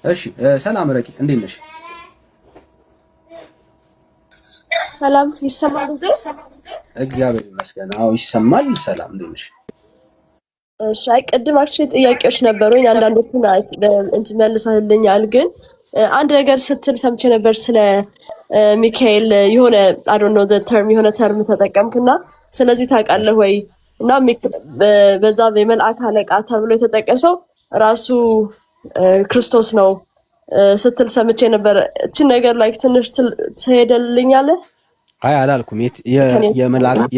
እሺ ሰላም ረቂቅ እንዴት ነሽ? ሰላም ይሰማል እንዴ? እግዚአብሔር ይመስገን። አዎ ይሰማል። ሰላም እንዴት ነሽ? እሺ፣ አይ ቅድም አክቹሊ ጥያቄዎች ነበሩኝ። አንዳንዶቹን እንትን መልሰህልኛል፣ ግን አንድ ነገር ስትል ሰምቼ ነበር ስለ ሚካኤል የሆነ አይ ዶንት ኖ ዘ ተርም የሆነ ተርም ተጠቀምክና ስለዚህ እሺ ታውቃለህ ወይ? እና በዛ የመልአክ አለቃ ተብሎ የተጠቀሰው ራሱ ክርስቶስ ነው ስትል ሰምቼ ነበር። እቺን ነገር ላይ ትንሽ ትሄደልኛለህ? አይ አላልኩም። ከኔ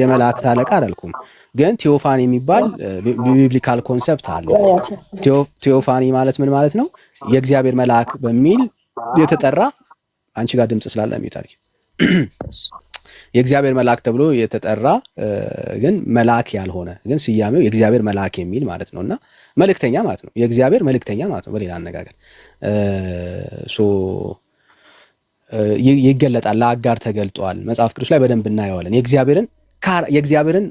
የመላእክት አለቃ አላልኩም። ግን ቴዎፋኒ የሚባል ቢብሊካል ኮንሰፕት አለ። ቴዎፋኒ ማለት ምን ማለት ነው? የእግዚአብሔር መልአክ በሚል የተጠራ አንቺ ጋር ድምጽ ስላለ ሚታሪ የእግዚአብሔር መልአክ ተብሎ የተጠራ ግን መልአክ ያልሆነ ግን ስያሜው የእግዚአብሔር መልአክ የሚል ማለት ነውና መልእክተኛ ማለት ነው። የእግዚአብሔር መልእክተኛ ማለት ነው በሌላ አነጋገር ሶ ይገለጣል። ለአጋር ተገልጧል። መጽሐፍ ቅዱስ ላይ በደንብ እናየዋለን። የእግዚአብሔርን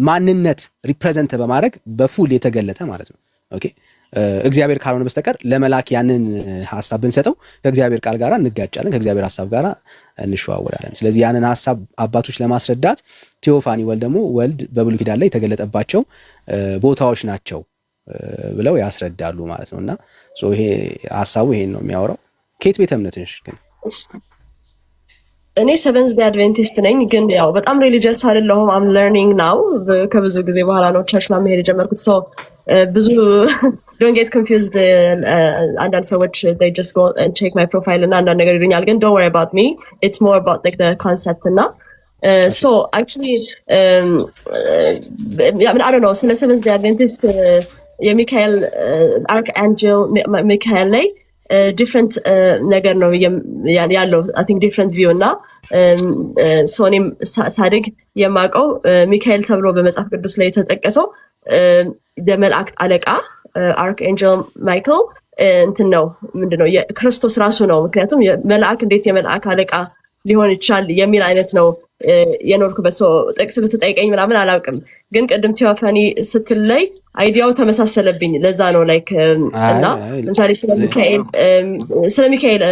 ማንነት ሪፕሬዘንት በማድረግ በፉል የተገለጠ ማለት ነው። ኦኬ እግዚአብሔር ካልሆነ በስተቀር ለመላክ ያንን ሐሳብ ብንሰጠው ከእግዚአብሔር ቃል ጋር እንጋጫለን፣ ከእግዚአብሔር ሐሳብ ጋር እንሸዋወዳለን። ስለዚህ ያንን ሐሳብ አባቶች ለማስረዳት ቴዎፋኒ ወልድ በብሉይ ኪዳን ላይ የተገለጠባቸው ቦታዎች ናቸው ብለው ያስረዳሉ ማለት ነውና ይሄ ሐሳቡ ይሄን ነው የሚያወራው። ከየት ቤተ እምነት ነሽ ግን? እኔ ሰቨንዝ ዴይ አድቬንቲስት ነኝ፣ ግን ያው በጣም ሪሊጂየስ አይደለሁም። አም ለርኒንግ ናው። ከብዙ ጊዜ በኋላ ነው ቸርች መሄድ የጀመርኩት። ሶ ብዙ ዶንት ጌት ኮንፊውዝድ። አንዳንድ ሰዎች they just go and check my profile እና አንዳንድ ነገር ይሉኛል፣ ግን don't worry about me. It's more about like the concept እና so actually I don't know ስለ ሰቨንዝ ዴይ አድቬንቲስት የሚካኤል አርክ አንጀል ሚካኤል ላይ ዲፍረንት ነገር ነው ያለው። አይ ቲንክ ዲፍረንት ቪው እና ሶኔም ሳድግ የማውቀው ሚካኤል ተብሎ በመጽሐፍ ቅዱስ ላይ የተጠቀሰው የመላእክት አለቃ አርክ ኤንጀል ማይክል እንትን ነው ምንድነው የክርስቶስ ራሱ ነው። ምክንያቱም መልአክ እንዴት የመልአክ አለቃ ሊሆን ይችላል የሚል አይነት ነው የኖርኩበት። ሰው ጥቅስ ብትጠይቀኝ ምናምን አላውቅም፣ ግን ቅድም ቴዎፋኒ ስትል ላይ አይዲያው ተመሳሰለብኝ። ለዛ ነው ላይክ እና ለምሳሌ ስለ ሚካኤል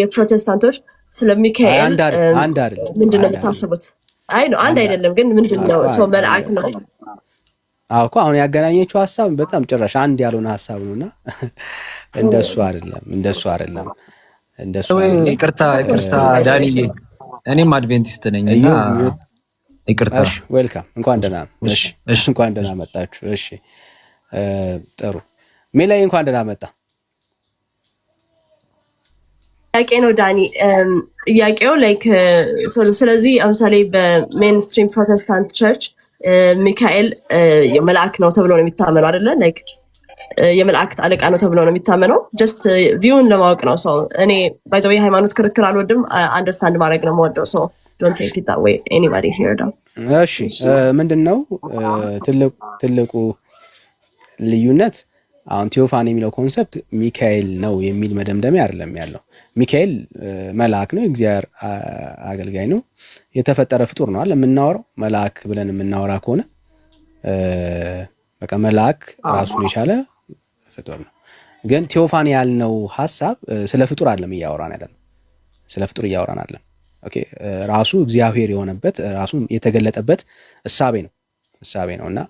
የፕሮቴስታንቶች ስለ ሚካኤል ምንድነው የምታስቡት? አይ ነው አንድ አይደለም፣ ግን ምንድነው ሰው መልአክ ነው። አዎ እኮ አሁን ያገናኘችው ሐሳብ በጣም ጭራሽ አንድ ያልሆነ ሐሳብ ነውና እንደሱ አይደለም። ይቅርታ ዳንዬ፣ እኔም አድቬንቲስት ነኝ እና ይቅርታ። እሺ ዌልካም፣ እንኳን ደህና መጣችሁ። እሺ ጥሩ። ሜላይ እንኳን ደህና መጣ። ጥያቄ ነው ዳኒ። ጥያቄው ላይክ ስለዚህ ለምሳሌ በሜንስትሪም ፕሮቴስታንት ቸርች ሚካኤል የመልአክ ነው ተብሎ ነው የሚታመነው አይደለ? ላይክ የመላእክት አለቃ ነው ተብሎ ነው የሚታመነው። ጀስት ቪውን ለማወቅ ነው። ሰው እኔ ባይ ዘ ዌይ ሃይማኖት ክርክር አልወድም፣ አንደርስታንድ ማድረግ ነው የምወደው። ሶ ዶንት ቴክ ኢት ዳት ዌይ ኤኒባዲ ሂር ዳው። እሺ ምንድነው ትልቁ ልዩነት? አሁን ቴዎፋኒ የሚለው ኮንሰፕት ሚካኤል ነው የሚል መደምደሚያ አይደለም ያለው። ሚካኤል መልአክ ነው፣ እግዚአብሔር አገልጋይ ነው፣ የተፈጠረ ፍጡር ነው አለ የምናወራው። መልአክ ብለን የምናወራ ከሆነ በቃ መልአክ ራሱን የቻለ ፍጡር ነው። ግን ቴዎፋኒ ያልነው ሐሳብ ስለ ፍጡር አይደለም እያወራን አይደለም። ስለ ፍጡር እያወራን አይደለም። ኦኬ ራሱ እግዚአብሔር የሆነበት ራሱ የተገለጠበት እሳቤ ነውና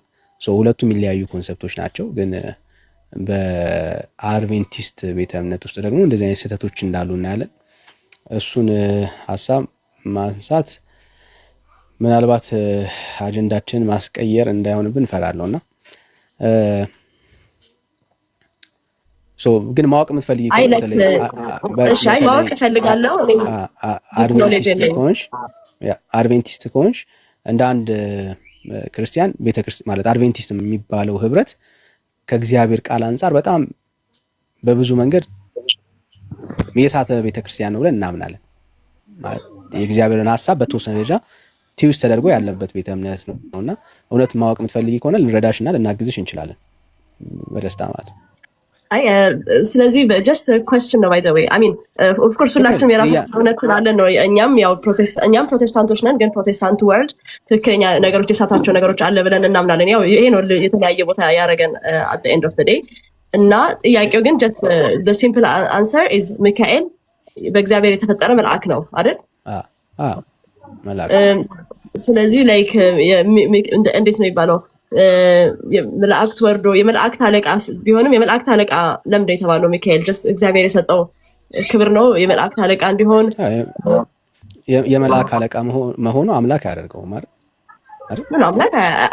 ሁለቱም የሚለያዩ ኮንሰፕቶች ናቸው። ግን በአድቬንቲስት ቤተ እምነት ውስጥ ደግሞ እንደዚህ አይነት ስህተቶች እንዳሉ እናያለን። እሱን ሐሳብ ማንሳት ምናልባት አጀንዳችን ማስቀየር እንዳይሆንብን እፈራለሁና ግን ማወቅ የምትፈልጊ ማወቅ እፈልጋለሁ። አድቬንቲስት ከሆንሽ እንደ አንድ ክርስቲያን ቤተክርስቲያን ማለት አድቬንቲስት የሚባለው ህብረት ከእግዚአብሔር ቃል አንጻር በጣም በብዙ መንገድ የሳተ ቤተክርስቲያን ነው ብለን እናምናለን። የእግዚአብሔርን ሐሳብ በተወሰነ ደረጃ ቲዩስ ተደርጎ ያለበት ቤተ እምነት ነውና እውነት ማወቅ የምትፈልጊ ከሆነ ልንረዳሽና ልናግዝሽ እንችላለን በደስታ ማለት ነው። ስለዚህ ጀስት ኩዌስችን ነው ባይ ዘ ዌይ አይ ሚን ኦፍ ኮርስ ሁላችንም የራሳችን እውነት አለን ነው። እኛም ፕሮቴስታንቶች ነን፣ ግን ፕሮቴስታንት ወርልድ ትክክለኛ ነገሮች የሳታቸው ነገሮች አለ ብለን እናምናለን። ያው ይሄ ነው የተለያየ ቦታ ያደረገን at the end of the day እና ጥያቄው ግን just the simple answer is ሚካኤል በእግዚአብሔር የተፈጠረ መልአክ ነው አይደል? መልአክ። ስለዚህ ላይክ እንዴት ነው የሚባለው? መላእክት ወርዶ የመላእክት አለቃ ቢሆንም የመላእክት አለቃ ለምንድን የተባለው ሚካኤል? just እግዚአብሔር የሰጠው ክብር ነው የመላእክት አለቃ እንዲሆን። የመላእክት አለቃ መሆኑ አምላክ ያደርገው ማለት ምን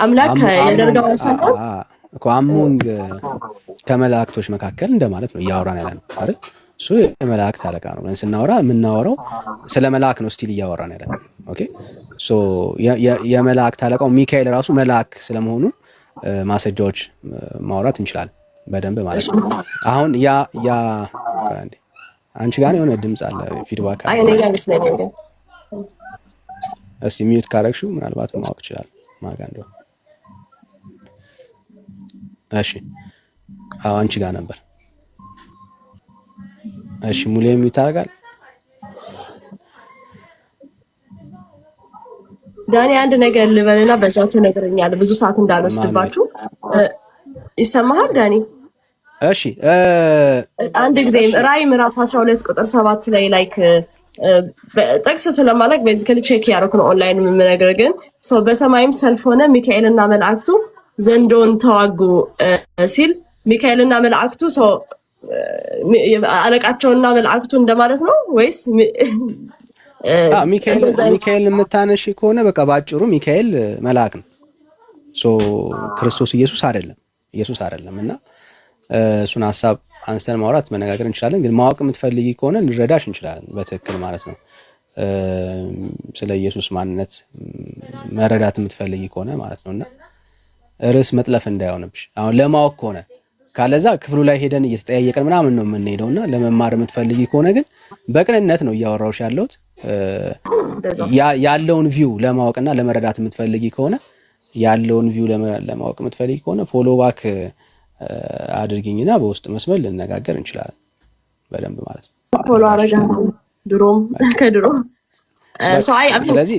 አምላክ ያደርገው ሳይሆን እኮ አሞንግ ከመላእክቶች መካከል እንደማለት ነው እያወራን ያለ ነው አይደል? እሱ የመላእክት አለቃ ነው ብለን ስናወራ የምናወራው ስለ መልአክ ነው ስቲል እያወራን ያለ ነው። ኦኬ ሶ የመላእክት አለቃው ሚካኤል ራሱ መልአክ ስለመሆኑ ማስረጃዎች ማውራት እንችላለን በደንብ ማለት ነው። አሁን ያ አንቺ ጋር የሆነ ድምጽ አለ ፊድባክ አለ። አይ እኔ ጋር መስለኝ እስቲ ሚዩት ካረግሽው ምናልባት ማወቅ ይችላል ማጋ እንደው። እሺ አንቺ ጋር ነበር። እሺ ሙሌ ሚዩት አደርጋል። ዳኒ አንድ ነገር ልበልና በዛው ትነግረኛለህ ብዙ ሰዓት እንዳልወስድባችሁ። ይሰማሃል ዳኒ? እሺ አንድ ጊዜ ራዕይ ምዕራፍ 12 ቁጥር 7 ላይ ላይክ ጥቅስ ስለማላውቅ ቤዚካሊ ቼክ ያደረኩ ነው ኦንላይን የምነግርህ። ግን ሰው በሰማይም ሰልፍ ሆነ ሚካኤልና መላእክቱ ዘንዶን ተዋጉ ሲል ሚካኤልና መላእክቱ ሰው አለቃቸውና መላእክቱ እንደማለት ነው ወይስ? ሚካኤል የምታነሺ ከሆነ በቃ ባጭሩ ሚካኤል መልአክ ነው። ሶ ክርስቶስ ኢየሱስ አይደለም እና እሱን ሐሳብ አንስተን ማውራት መነጋገር እንችላለን። ግን ማወቅ የምትፈልጊ ከሆነ ልረዳሽ እንችላለን በትክክል ማለት ነው። ስለ ኢየሱስ ማንነት መረዳት የምትፈልጊ ከሆነ ማለት ነውና ርዕስ መጥለፍ እንዳይሆንብሽ። አሁን ለማወቅ ከሆነ ካለዛ ክፍሉ ላይ ሄደን እየተጠያየቀን ምናምን ነው የምንሄደውና ለመማር የምትፈልጊ ከሆነ ግን በቅንነት ነው እያወራሁሽ ያለሁት። ያለውን ቪው ለማወቅና ለመረዳት የምትፈልጊ ከሆነ ፎሎ ባክ አድርጊኝና በውስጥ መስመር ልነጋገር እንችላለን በደንብ ማለት ነው። ፎሎ አረጋለሁ ድሮም ከድሮ ስለዚህ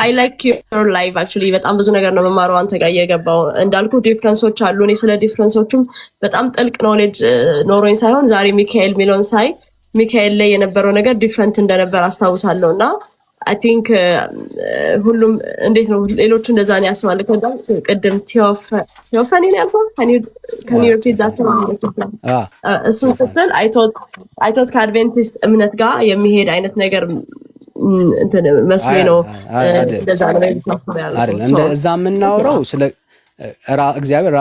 I like your live actually በጣም ብዙ ነገር ነው መማረው አንተ ጋር እየገባው እንዳልኩ ዲፍረንሶች አሉ። እኔ ስለ ዲፍረንሶቹም በጣም ጥልቅ ኖሌጅ ኖሮኝ ሳይሆን ዛሬ ሚካኤል ሚሊዮን ሳይ ሚካኤል ላይ የነበረው ነገር ዲፍረንት እንደነበር አስታውሳለሁና I think ሁሉም እንዴት ነው ሌሎቹ እንደዛ ነው ያስባል። ቅድም ቴዎፋኒ ነው ያልኩት can you repeat that እሱን ስትል I thought ከአድቬንቲስት እምነት ጋር የሚሄድ አይነት ነገር እንትን መስሎኝ ነው እንደዛ ነው አይደል? እንደዛ የምናወራው ስለ እግዚአብሔር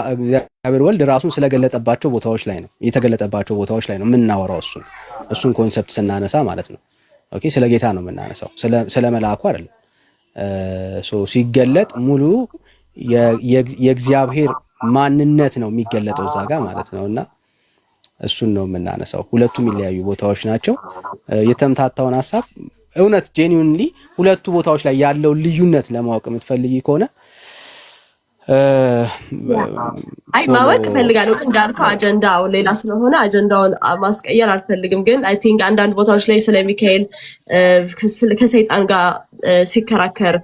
ወልድ ራሱን ስለገለጸባቸው ቦታዎች ላይ ነው የተገለጸባቸው ቦታዎች ላይ ነው የምናወራው። እሱን ኮንሰፕት ስናነሳ ማለት ነው። ኦኬ ስለ ጌታ ነው የምናነሳው ስለ መልአኩ አይደለም። ሲገለጥ ሙሉ የእግዚአብሔር ማንነት ነው የሚገለጠው እዛ ጋር ማለት ነውና እሱን ነው የምናነሳው። ሁለቱም የሚለያዩ ቦታዎች ናቸው። የተምታታውን ሐሳብ እውነት ጄኒዩንሊ ሁለቱ ቦታዎች ላይ ያለው ልዩነት ለማወቅ የምትፈልጊ ከሆነ ማወቅ እፈልጋለሁ። ግን እንዳልከው አጀንዳው ሌላ ስለሆነ አጀንዳውን ማስቀየር አልፈልግም። ግን አይ ቲንክ አንዳንድ ቦታዎች ላይ ስለ ሚካኤል ከሰይጣን ጋር ሲከራከር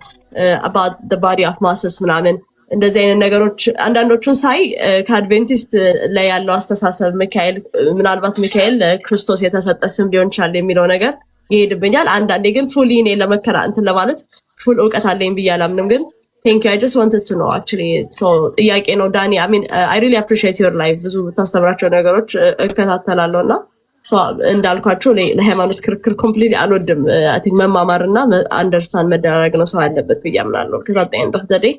about the body of masses ምናምን እንደዚህ አይነት ነገሮች አንዳንዶቹን ሳይ ከአድቬንቲስት ላይ ያለው አስተሳሰብ ሚካኤል ምናልባት ሚካኤል ክርስቶስ የተሰጠ ስም ሊሆን ይችላል የሚለው ነገር ይሄድብኛል። አንዳንዴ ግን ፉሊ እኔ ለመከራ እንትን ለማለት ፉል እውቀት አለኝ ብዬ አላምንም። ግን thank you I just wanted to know actually so ጥያቄ ነው ዳኒ I mean I really appreciate your life ብዙ ታስተምራቸው ነገሮች እከታተላለሁና so እንዳልኳችሁ ለሃይማኖት ክርክር ኮምፕሊትሊ አልወድም። I think መማማርና አንደርስታንድ መደረግ ነው ሰው ያለበት ብዬ አምናለሁ። ከዛ ጠይቅ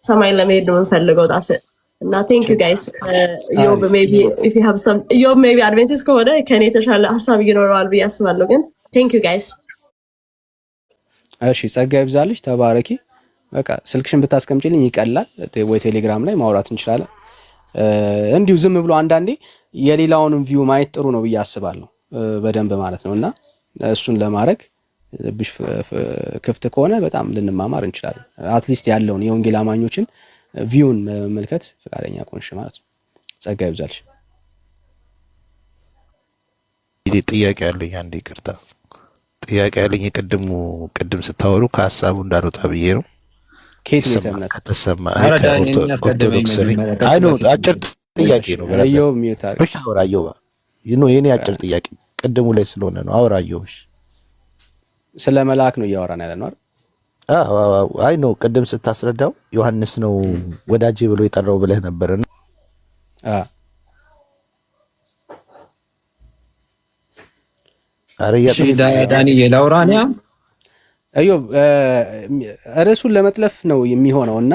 ሰማይ ለመሄድ ነው የምፈልገው ዳስ እና thank you guys ዮብ maybe if you have some ዮብ maybe adventist ከሆነ ከኔ የተሻለ ሐሳብ ይኖረዋል ብዬ አስባለሁ። ግን thank you guys እሺ ጸጋ ይብዛልሽ ተባረኪ። በቃ ስልክሽን ብታስቀምጪልኝ ይቀላል ወይ ቴሌግራም ላይ ማውራት እንችላለን። እንዲሁ ዝም ብሎ አንዳንዴ የሌላውንም ቪው ማየት ጥሩ ነው ብዬ አስባለሁ በደንብ ማለት ነውና እሱን ለማድረግ ብሽ ክፍት ከሆነ በጣም ልንማማር እንችላለን። አትሊስት ያለውን የወንጌል አማኞችን ቪውን መመልከት ፈቃደኛ ቆንሽ ማለት ነው። ጸጋ ይብዛልሽ። ጥያቄ አለኝ። አንዴ ይቅርታ ጥያቄ አለኝ። ቅድም ስታወሩ ከሐሳቡ እንዳልወጣ ብዬ ነው። ከየት ነው ከተሰማ ከኦርቶዶክስ አጭር ጥያቄ ነው ብራዘር። አየው ሚውታል እሺ አውራ አየው የኔ አጭር ጥያቄ ቅድሙ ላይ ስለሆነ ነው። አውራ አየው። እሺ ስለ መልአክ ነው እያወራን ያለ ነው አይደል? አይ ነው ቅድም ስታስረዳው ዮሐንስ ነው ወዳጄ ብሎ የጠራው ብለህ ነበርና ዳኒ የላውራኒያ አዮብ ርዕሱን ለመጥለፍ ነው የሚሆነው እና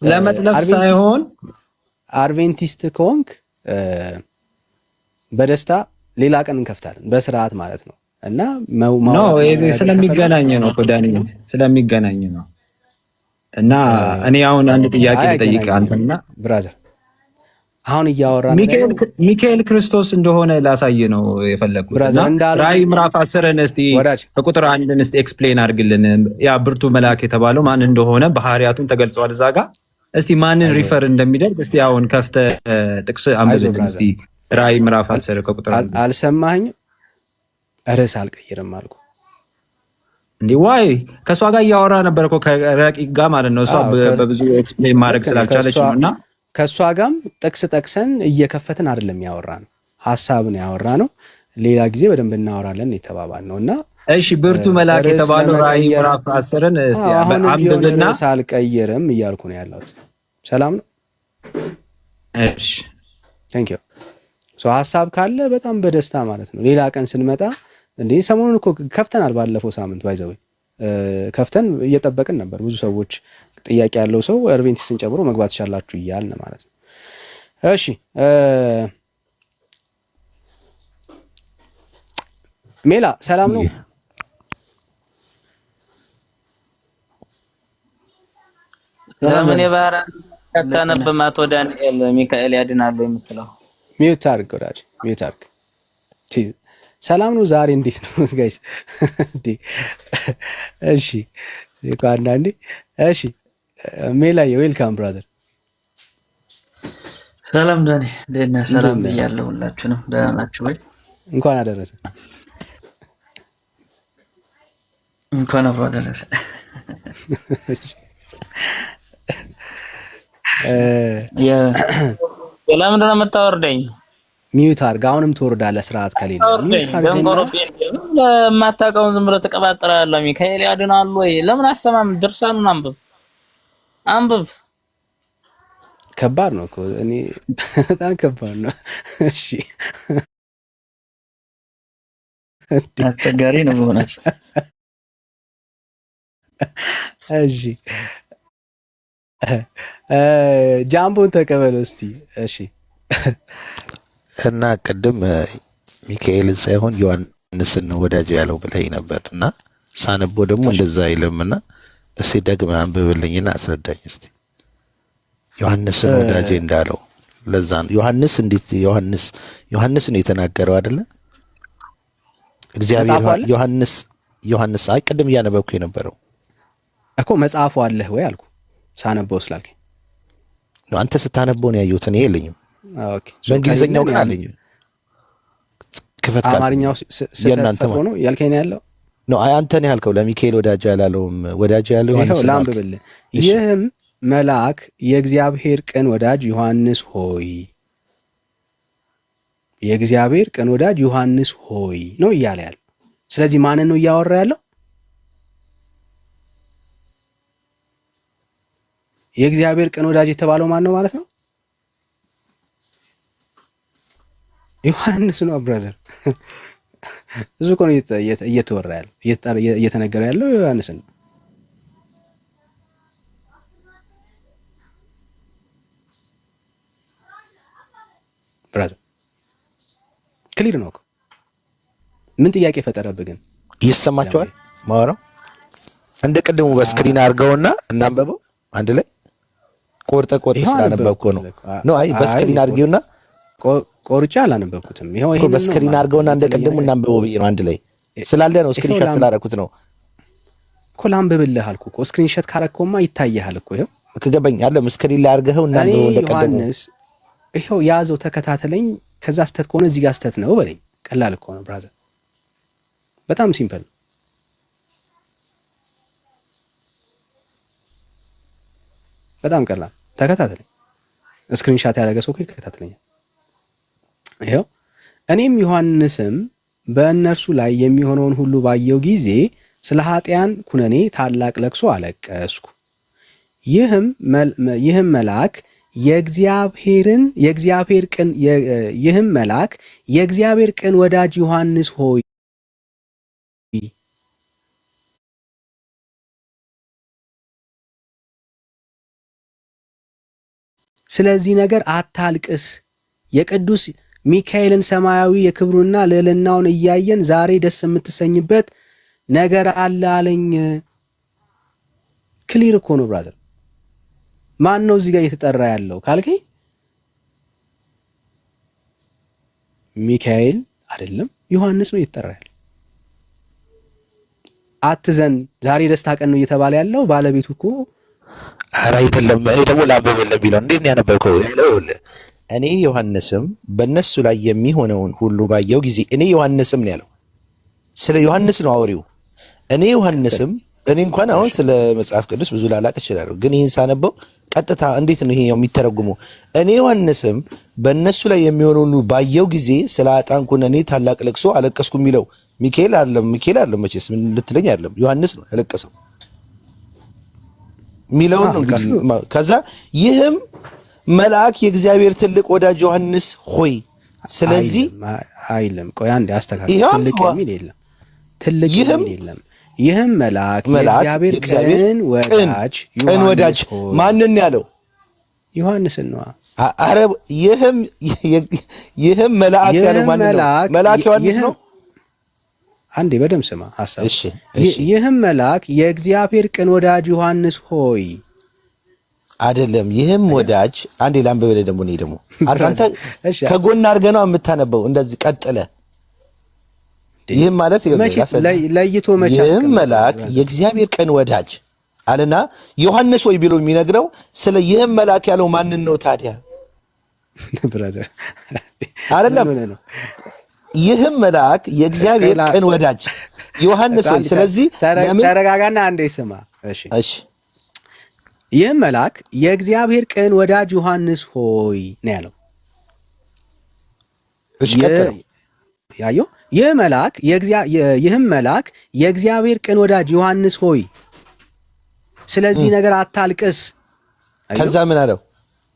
ለመጥለፍ ሳይሆን አድቬንቲስት ከሆንክ በደስታ ሌላ ቀን እንከፍታለን በስርዓት ማለት ነው እና ስለሚገናኝ ነው ዳኒ ስለሚገናኝ ነው። እና እኔ አሁን አንድ ጥያቄ ልጠይቅ አንተና ብራዘር አሁን እያወራን ሚካኤል ክርስቶስ እንደሆነ ላሳይ ነው የፈለኩት። እና ራዕይ ምዕራፍ 10ን እስቲ ከቁጥር 1 እስቲ ኤክስፕሌን አድርግልን። ያ ብርቱ መልአክ የተባለው ማን እንደሆነ ባህሪያቱን ተገልጿል እዛ ጋር። እስቲ ማንን ሪፈር እንደሚደርግ እስቲ አሁን ከፍተ ጥቅስ አንብብልን እስቲ። ራዕይ ምዕራፍ 10 ከቁጥር 1 አልሰማኸኝም? ርዕስ አልቀይርም አልኩ እንዴ? ዋይ ከሷ ጋር እያወራ ነበር እኮ ከረቂቅ ጋር ማለት ነው። እሷ በብዙ ኤክስፕሌን ማድረግ ስላልቻለች ነውና ከሷ ጋርም ጥቅስ ጠቅሰን እየከፈትን አይደለም ያወራነው፣ ሐሳብን ያወራነው። ሌላ ጊዜ በደንብ እናወራለን የተባባል ነውና እሺ ብርቱ መልአክ የተባለው ራዕይ ምዕራፍ 10ን እስቲ አንብብና ርዕስ አልቀይርም እያልኩ ነው ያለሁት። ሰላም ነው? እሺ ቴንክ ዩ። ሐሳብ ካለ በጣም በደስታ ማለት ነው። ሌላ ቀን ስንመጣ እንዴ ሰሞኑን እኮ ከፍተናል። ባለፈው ሳምንት ባይዘው ከፍተን እየጠበቅን ነበር። ብዙ ሰዎች ጥያቄ ያለው ሰው አድቬንቲስትን ጨምሮ መግባት ይችላልላችሁ እያልን ማለት ነው። እሺ ሜላ ሰላም ነው? ለምን የባህራ ከተነበ ማቶ ዳንኤል ሚካኤል ያድናሉ የምትለው ሚውት አድርግ ወዳጅ ሚውት አድርግ። ሰላም ነው? ዛሬ እንዴት ነው ጋይስ? እሺ አንዳንዴ እሺ ሜላዬ ዌልካም ብራዘር። ሰላም ዳኒ ደህና ሰላም ብያለሁ። ሁላችሁንም ደህና ናችሁ ወይ? እንኳን አደረሰ። እንኳን አብሮ አደረሰ። ለምንድን ነው የምታወርደኝ? ሚዩት አድርግ። አሁንም ትወርዳለህ ስርዓት ከሌለ ሚዩት አድርግ። ለማታውቀውን ዝም ብለህ ተቀባጥረሃለሁ። ሚካኤል ያድናሉ ወይ? ለምን አሰማም? ድርሳኑን አንብብ። ከባድ ነው እኮ እኔ በጣም ከባድ ነው። እሺ አስቸጋሪ ነው በእውነት። እሺ ጃምቦን ተቀበለው እስቲ። እሺ እና ቅድም ሚካኤልን ሳይሆን ዮሐንስን ነው ወዳጅ ያለው ብለኝ ነበር እና ሳነቦ ደግሞ እንደዛ አይልምና እስቲ ደግመህ አንብብልኝና አስረዳኝ እስቲ ዮሐንስን ወዳጅ እንዳለው። ለዛ ነው ዮሐንስ እንዴት ዮሐንስ ነው የተናገረው አይደለ? እግዚአብሔር ዮሐንስ አይ ቅድም እያነበብኩ የነበረው እኮ መጽሐፉ አለህ ወይ አልኩ ሳነበው ስላልከኝ ነው። አንተ ስታነበው ነው ያየሁት እኔ የለኝም። ኦኬ በእንግሊዘኛው ግን አለኝ። ክፈት ካለ አማርኛው ስለተፈጥሮ ነው ያልከኝ ያለው ነው። አይ አንተ ነህ ያልከው ለሚካኤል ወዳጅ ያላለውም ወዳጅ ያለው ዮሐንስ ነው። ላንብብልህ። ይህም መልአክ የእግዚአብሔር ቅን ወዳጅ ዮሐንስ ሆይ የእግዚአብሔር ቅን ወዳጅ ዮሐንስ ሆይ ነው እያለ ያለው። ስለዚህ ማንን ነው እያወራ ያለው? የእግዚአብሔር ቅን ወዳጅ የተባለው ማን ነው ማለት ነው? ዮሐንስ ነው ብራዘር። እሱ እኮ ነው እየተወራ ያለው እየተነገረ ያለው ዮሐንስ ነው። ብራዘር ክሊር ነው እኮ። ምን ጥያቄ ፈጠረብህ ግን? ይሰማቸዋል ማወራው እንደ ቅድሙ በስክሪን አድርገውና እናንበበው አንድ ላይ ቆርጠ ስላነበብኩ ነው። አይ በስክሪን አድርጌውና ቆርጬ አላነበብኩትም። ይሄው እኮ በስክሪን አድርገውና እንደ ቅድሙ እናንበበው ብዬ ነው። አንድ ላይ ስላለ ነው ስክሪንሾት ስላደረኩት ነው እኮ። ላንብብልህ አልኩ እኮ። ስክሪንሾት ካረከውማ ይታየሃል እኮ። ይሄው ከገባኝ አለ ስክሪን ላይ አድርገኸው እና ነው እንደ ቅድሙ። ይሄው ያዘው ተከታተለኝ። ከዛ ስተት ከሆነ እዚህ ጋር ስተት ነው በለኝ። ቀላል እኮ ነው ብራዘር፣ በጣም ሲምፕል። በጣም ቀላል። ተከታተለኝ ስክሪንሻት ያደረገ ሰው ይከታተለኛል። ይኸው እኔም ዮሐንስም በእነርሱ ላይ የሚሆነውን ሁሉ ባየው ጊዜ ስለ ኃጢያን ኩነኔ ታላቅ ለቅሶ አለቀስኩ። ይህም መልአክ የእግዚአብሔር ቅን ወዳጅ ዮሐንስ ሆይ ስለዚህ ነገር አታልቅስ፣ የቅዱስ ሚካኤልን ሰማያዊ የክብሩና ልዕልናውን እያየን ዛሬ ደስ የምትሰኝበት ነገር አለ አለኝ። ክሊር እኮ ነው ብራዘር። ማን ነው እዚህ ጋር እየተጠራ ያለው ካልከኝ ሚካኤል አይደለም ዮሐንስ ነው እየተጠራ ያለው። አትዘን ዛሬ ደስታ ቀን ነው እየተባለ ያለው ባለቤቱ እኮ ኧረ አይደለም። እኔ ደግሞ ላንብብልህ ቢለው እንዴት ያነበብከው? እኔ ዮሐንስም በእነሱ ላይ የሚሆነውን ሁሉ ባየው ጊዜ እኔ ዮሐንስም ነው ያለው። ስለ ዮሐንስ ነው አውሪው። እኔ ዮሐንስም እኔ እንኳን አሁን ስለ መጽሐፍ ቅዱስ ብዙ ላላቅ እችላለሁ፣ ግን ይህን ሳነበው ቀጥታ እንዴት ነው ይሄ የሚተረጉመው? እኔ ዮሐንስም በእነሱ ላይ የሚሆነውን ሁሉ ባየው ጊዜ ስለ ኃጥአን ኩነኔ ታላቅ ለቅሶ አለቀስኩ የሚለው ሚካኤል አይደለም መቼስ ምን ልትለኝ አይደለም፣ ዮሐንስ ነው ያለቀሰው ሚለውን ነው እንግዲህ። ከዛ ይህም መልአክ የእግዚአብሔር ትልቅ ወዳጅ ዮሐንስ ሆይ ስለዚህ አይልም። ቆይ አንዴ አስተካክል። ትልቅ የሚል የለም፣ ትልቅ የሚል የለም። ይህም መልአክ የእግዚአብሔር ቅን ወዳጅ ማንን ያለው? ዮሐንስን ነው። አረ ይህም መልአክ ያለው ማንን ነው? መልአክ ዮሐንስ ነው። አንዴ በደምብ ስማ ሐሳብ። ይህም መልአክ የእግዚአብሔር ቅን ወዳጅ ዮሐንስ ሆይ አይደለም። ይህም ወዳጅ አንዴ ላንብብልህ ደግሞ እኔ ደግሞ አንተ ከጎን አድርገህ ነው የምታነበው እንደዚህ ቀጥለ። ይህም ማለት ለይቶ መቼ ይህም መልአክ የእግዚአብሔር ቅን ወዳጅ አለና ዮሐንስ ሆይ ብሎ የሚነግረው ስለ ይህም መልአክ ያለው ማንን ነው ታዲያ? ብራዘር አይደለም። ይህም መልአክ የእግዚአብሔር ቅን ወዳጅ ዮሐንስ ሆይ ስለዚህ ተረጋጋና አንዴ ስማ። እሺ ይህም መልአክ የእግዚአብሔር ቅን ወዳጅ ዮሐንስ ሆይ ነው ያለው። እሺ ቀጥል። ያየው ይህም መልአክ የእግዚአብሔር ቅን ወዳጅ ዮሐንስ ሆይ ስለዚህ ነገር አታልቅስ። ከዛ ምን አለው?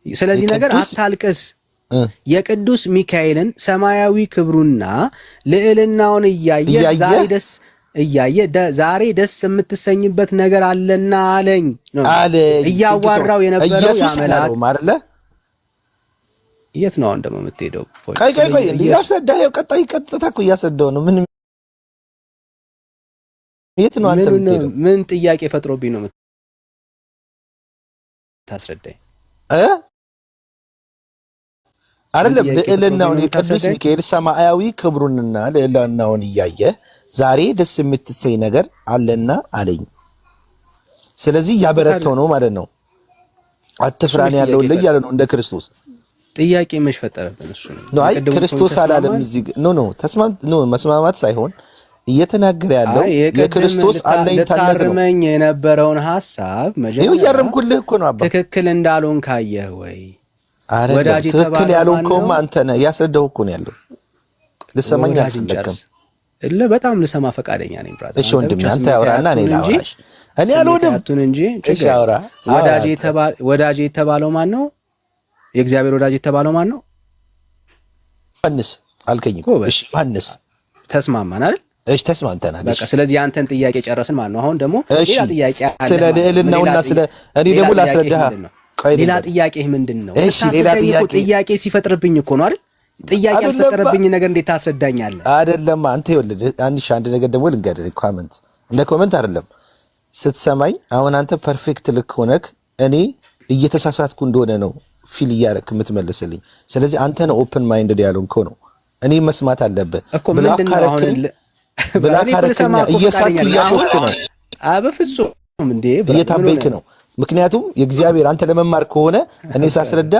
ስለዚህ ነገር አታልቅስ፣ የቅዱስ ሚካኤልን ሰማያዊ ክብሩና ልዕልናውን እያየ ዛሬ ደስ የምትሰኝበት ነገር አለና አለኝ ነው እያዋራው የነበረው ያ መልአክ አይደለ? የት ነው አሁን ደግሞ የምትሄደው? ቆይ ያሰዳኸው ቀጣይ ቀጥታ እኮ እያሰዳው ነው። ምን የት ነው አንተ የምትሄደው? ምን ጥያቄ ፈጥሮብኝ ነው የምታስረዳኝ? አይደለም ልዕልናውን የቅዱስ ሚካኤል ሰማያዊ ክብሩንና ልዕልናውን እያየ ዛሬ ደስ የምትሰኝ ነገር አለና አለኝ። ስለዚህ ያበረተው ነው ማለት ነው። አትፍራን ያለው ልጅ ያለ ነው እንደ ክርስቶስ ጥያቄ መች ፈጠረብን? እሱ ነው። አይ ክርስቶስ አላለም እዚህ ኖ መስማማት ሳይሆን እየተናገረ ያለው የክርስቶስ አለኝታነት ነው። ታርመኝ የነበረውን ሐሳብ መጀመሪያ ያረምኩልህ እኮ ነው አባ። ትክክል እንዳልሆን ካየህ ወይ ወዳጅ ትክክል ያልሆንከውማ አንተ ነህ። ያስረዳው እኮ ነው ያለው። ልሰማኝ አልፈለግም። በጣም ልሰማ ፈቃደኛ ነኝ ብራዘር። እሺ ወንድሜ አንተ ያወራና እኔ ላውራሽ። እኔ አልወድም እንጂ እሺ አውራ። ወዳጅ የተባለው ማን ነው? የእግዚአብሔር ወዳጅ የተባለው ማን ነው? ዮሐንስ አልከኝ እኮ። እሺ ዮሐንስ ተስማማን አይደል? እሺ ተስማምተናል። በቃ ስለዚህ አንተን ጥያቄ ጨረስን ማለት ነው። አሁን ደግሞ ሌላ ጥያቄ አለ ስለ ልዕልናውና ስለ እኔ ደግሞ ላስረዳህ። ሌላ ጥያቄህ ምንድነው? እሺ ሌላ ጥያቄ ሲፈጥርብኝ እኮ ነው አይደል? ጥያቄ ያልፈጠረብኝ ነገር እንዴት ታስረዳኛለህ? አይደለም አንተ ይኸውልህ አንድ ነገር ደግሞ ልንገርህ። ኮሜንት እንደ ኮሜንት አይደለም ስትሰማኝ። አሁን አንተ ፐርፌክት ልክ ሆነክ እኔ እየተሳሳትኩ እንደሆነ ነው ፊል እያደረክ የምትመልስልኝ። ስለዚህ አንተ ነው ኦፕን ማይንድድ ያልሆንከው ነው። እኔ መስማት አለብህ ብላ ካረከኝ እየሳክ እያሾፍክ ነው። በፍጹም እንዴ እየታበይክ ነው። ምክንያቱም የእግዚአብሔር አንተ ለመማር ከሆነ እኔ ሳስረዳ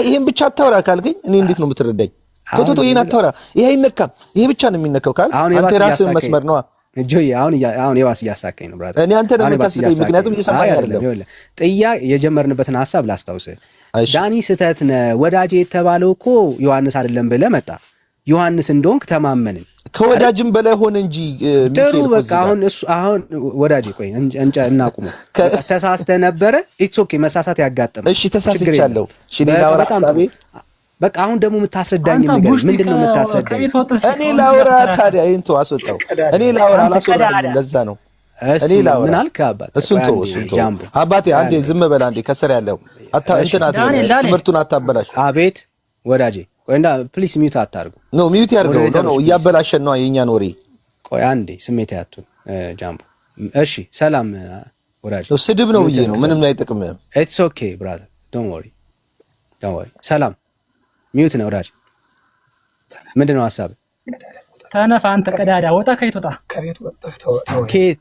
ይሄን ብቻ አታውራ ካልከኝ እኔ እንዴት ነው የምትረዳኝ? ቶቶቶ ይሄን አታውራ፣ ይሄ አይነካም፣ ይሄ ብቻ ነው የሚነካው ካል አንተ ራስህን መስመር ነው ጆይ። አሁን የባስ እያሳከኝ ነው ብራዘር። እኔ አንተ ነው የምታስቀኝ፣ ምክንያቱም እየሰማኝ አይደለም። የጀመርንበትን ሐሳብ ላስታውስህ። ዳኒ ስህተት ነህ ወዳጄ የተባለው እኮ ዮሐንስ አይደለም ብለህ መጣ። ዮሐንስ እንደሆንክ ተማመንን። ከወዳጅም በላይ ሆነ እንጂ ጥሩ በቃ አሁን ወዳጄ ቆይ እናቁመው። ተሳስተህ ነበረ። ኢትስ ኦኬ መሳሳት ያጋጠመ። እሺ ተሳስቻለሁ። እሺ ሌላው ሐሳቤ በቃ አሁን ደግሞ የምታስረዳኝ ነገር ምንድነው? የምታስረዳኝ እኔ ላውራ ታዲያ እንቶ አስወጣው። እኔ ላውራ አላስወራኝም። ለዛ ነው እኔ ላውራ። ምን አልክ አባቴ? እሱን ተው አባቴ። አንዴ ዝም በል አንዴ። ከሰር ያለው እንትን ትምህርቱን አታበላሽ። አቤት ወዳጄ ቆይና ፕሊስ ሚውት አታርጉ። ኖ ሚውት ያርገው ነው እያበላሸን ነው የኛን ወሬ። ቆይ አንዴ ስሜት ያቱን ጃምቦ። እሺ ሰላም ወዳጄ። ስድብ ነው ብዬ ነው ምንም አይጠቅምም። ኢትስ ኦኬ ብራዘር ዶንት ወሪ ሰላም ሚውት ነው ወዳጄ። ምንድነው ሐሳብ? ተነፋ አንተ ቀዳዳ ወጣ። ከቤት ወጣ። ከቤት ወጣ። ከቤት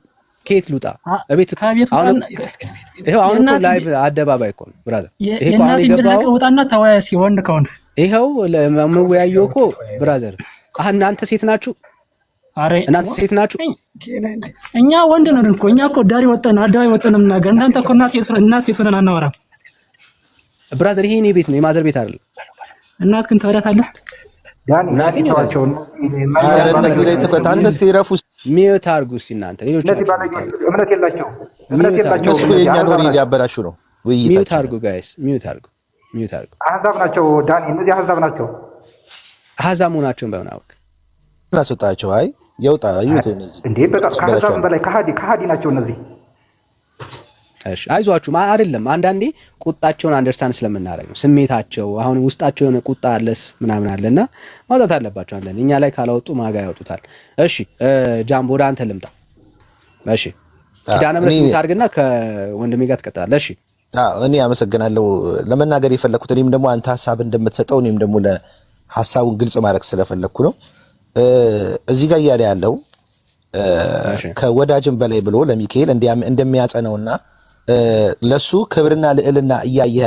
ልውጣ? እቤት አሁን ይሄው አሁን እኮ ላይቭ አደባባይ እኮ ነው ብራዘር። ይሄ እኮ አሁን ይገባው። ወጣና ተወያይ እስኪ ወንድ ከሆነ ይሄው ለመወያየው እኮ ብራዘር። እናንተ ሴት ናችሁ? አሬ እናንተ ሴት ናችሁ? እኛ ወንድ ነን እኮ። እኛ እኮ ዳሪ ወጣን አደባባይ ወጣን ምናገር። እናንተ እኮ እናት ሴት ሆነን አናወራም ብራዘር። ይሄ እኔ ቤት ነው የማዘር ቤት አይደለም። እናት ግን ተወዳታለህ ዳኒ ናቸው ነው እነዚህ ላይ ተፈታ። አንተ እስቲ ረፉ ሚውት አድርጉ እስቲ እናንተ። ሌሎች እነዚህ ባለጆች እምነት የላቸው እሱ የኛን ወሬ ሊያበላሹ ነው። ውይይታቸው ሚውት አድርጉ ጋይስ፣ ሚውት አድርጉ። አህዛብ ናቸው ዳኒ፣ እነዚህ አህዛብ ናቸው። አህዛብ መሆናቸውን በምን አወቅ? እናስወጣቸው። አይ የውጣ አይዩት እነዚህ እንዴ በቃ ከአህዛብ በላይ ከሃዲ ናቸው እነዚህ። እሺ አይዟችሁ። አይደለም አንዳንዴ ቁጣቸውን አንደርስታንድ ስለምናደርግ ነው። ስሜታቸው አሁን ውስጣቸው የሆነ ቁጣ አለስ ምናምን አለና ማውጣት አለባቸው አለን። እኛ ላይ ካላወጡ ማጋ ያወጡታል። እሺ ጃምቦ ወደ አንተ ልምጣ። እሺ ኪዳነ ምሕረት ታርግና ከወንድሜ ጋር ትቀጥላለህ። እሺ እኔ አመሰግናለሁ። ለመናገር የፈለኩት እኔም ደግሞ አንተ ሐሳብ እንደምትሰጠው እኔም ደግሞ ለሐሳቡን ግልጽ ማድረግ ስለፈለኩ ነው። እዚህ ጋር እያለ ያለው ከወዳጅም በላይ ብሎ ለሚካኤል እንደሚያጸነውና ለሱ ክብርና ልዕልና እያየ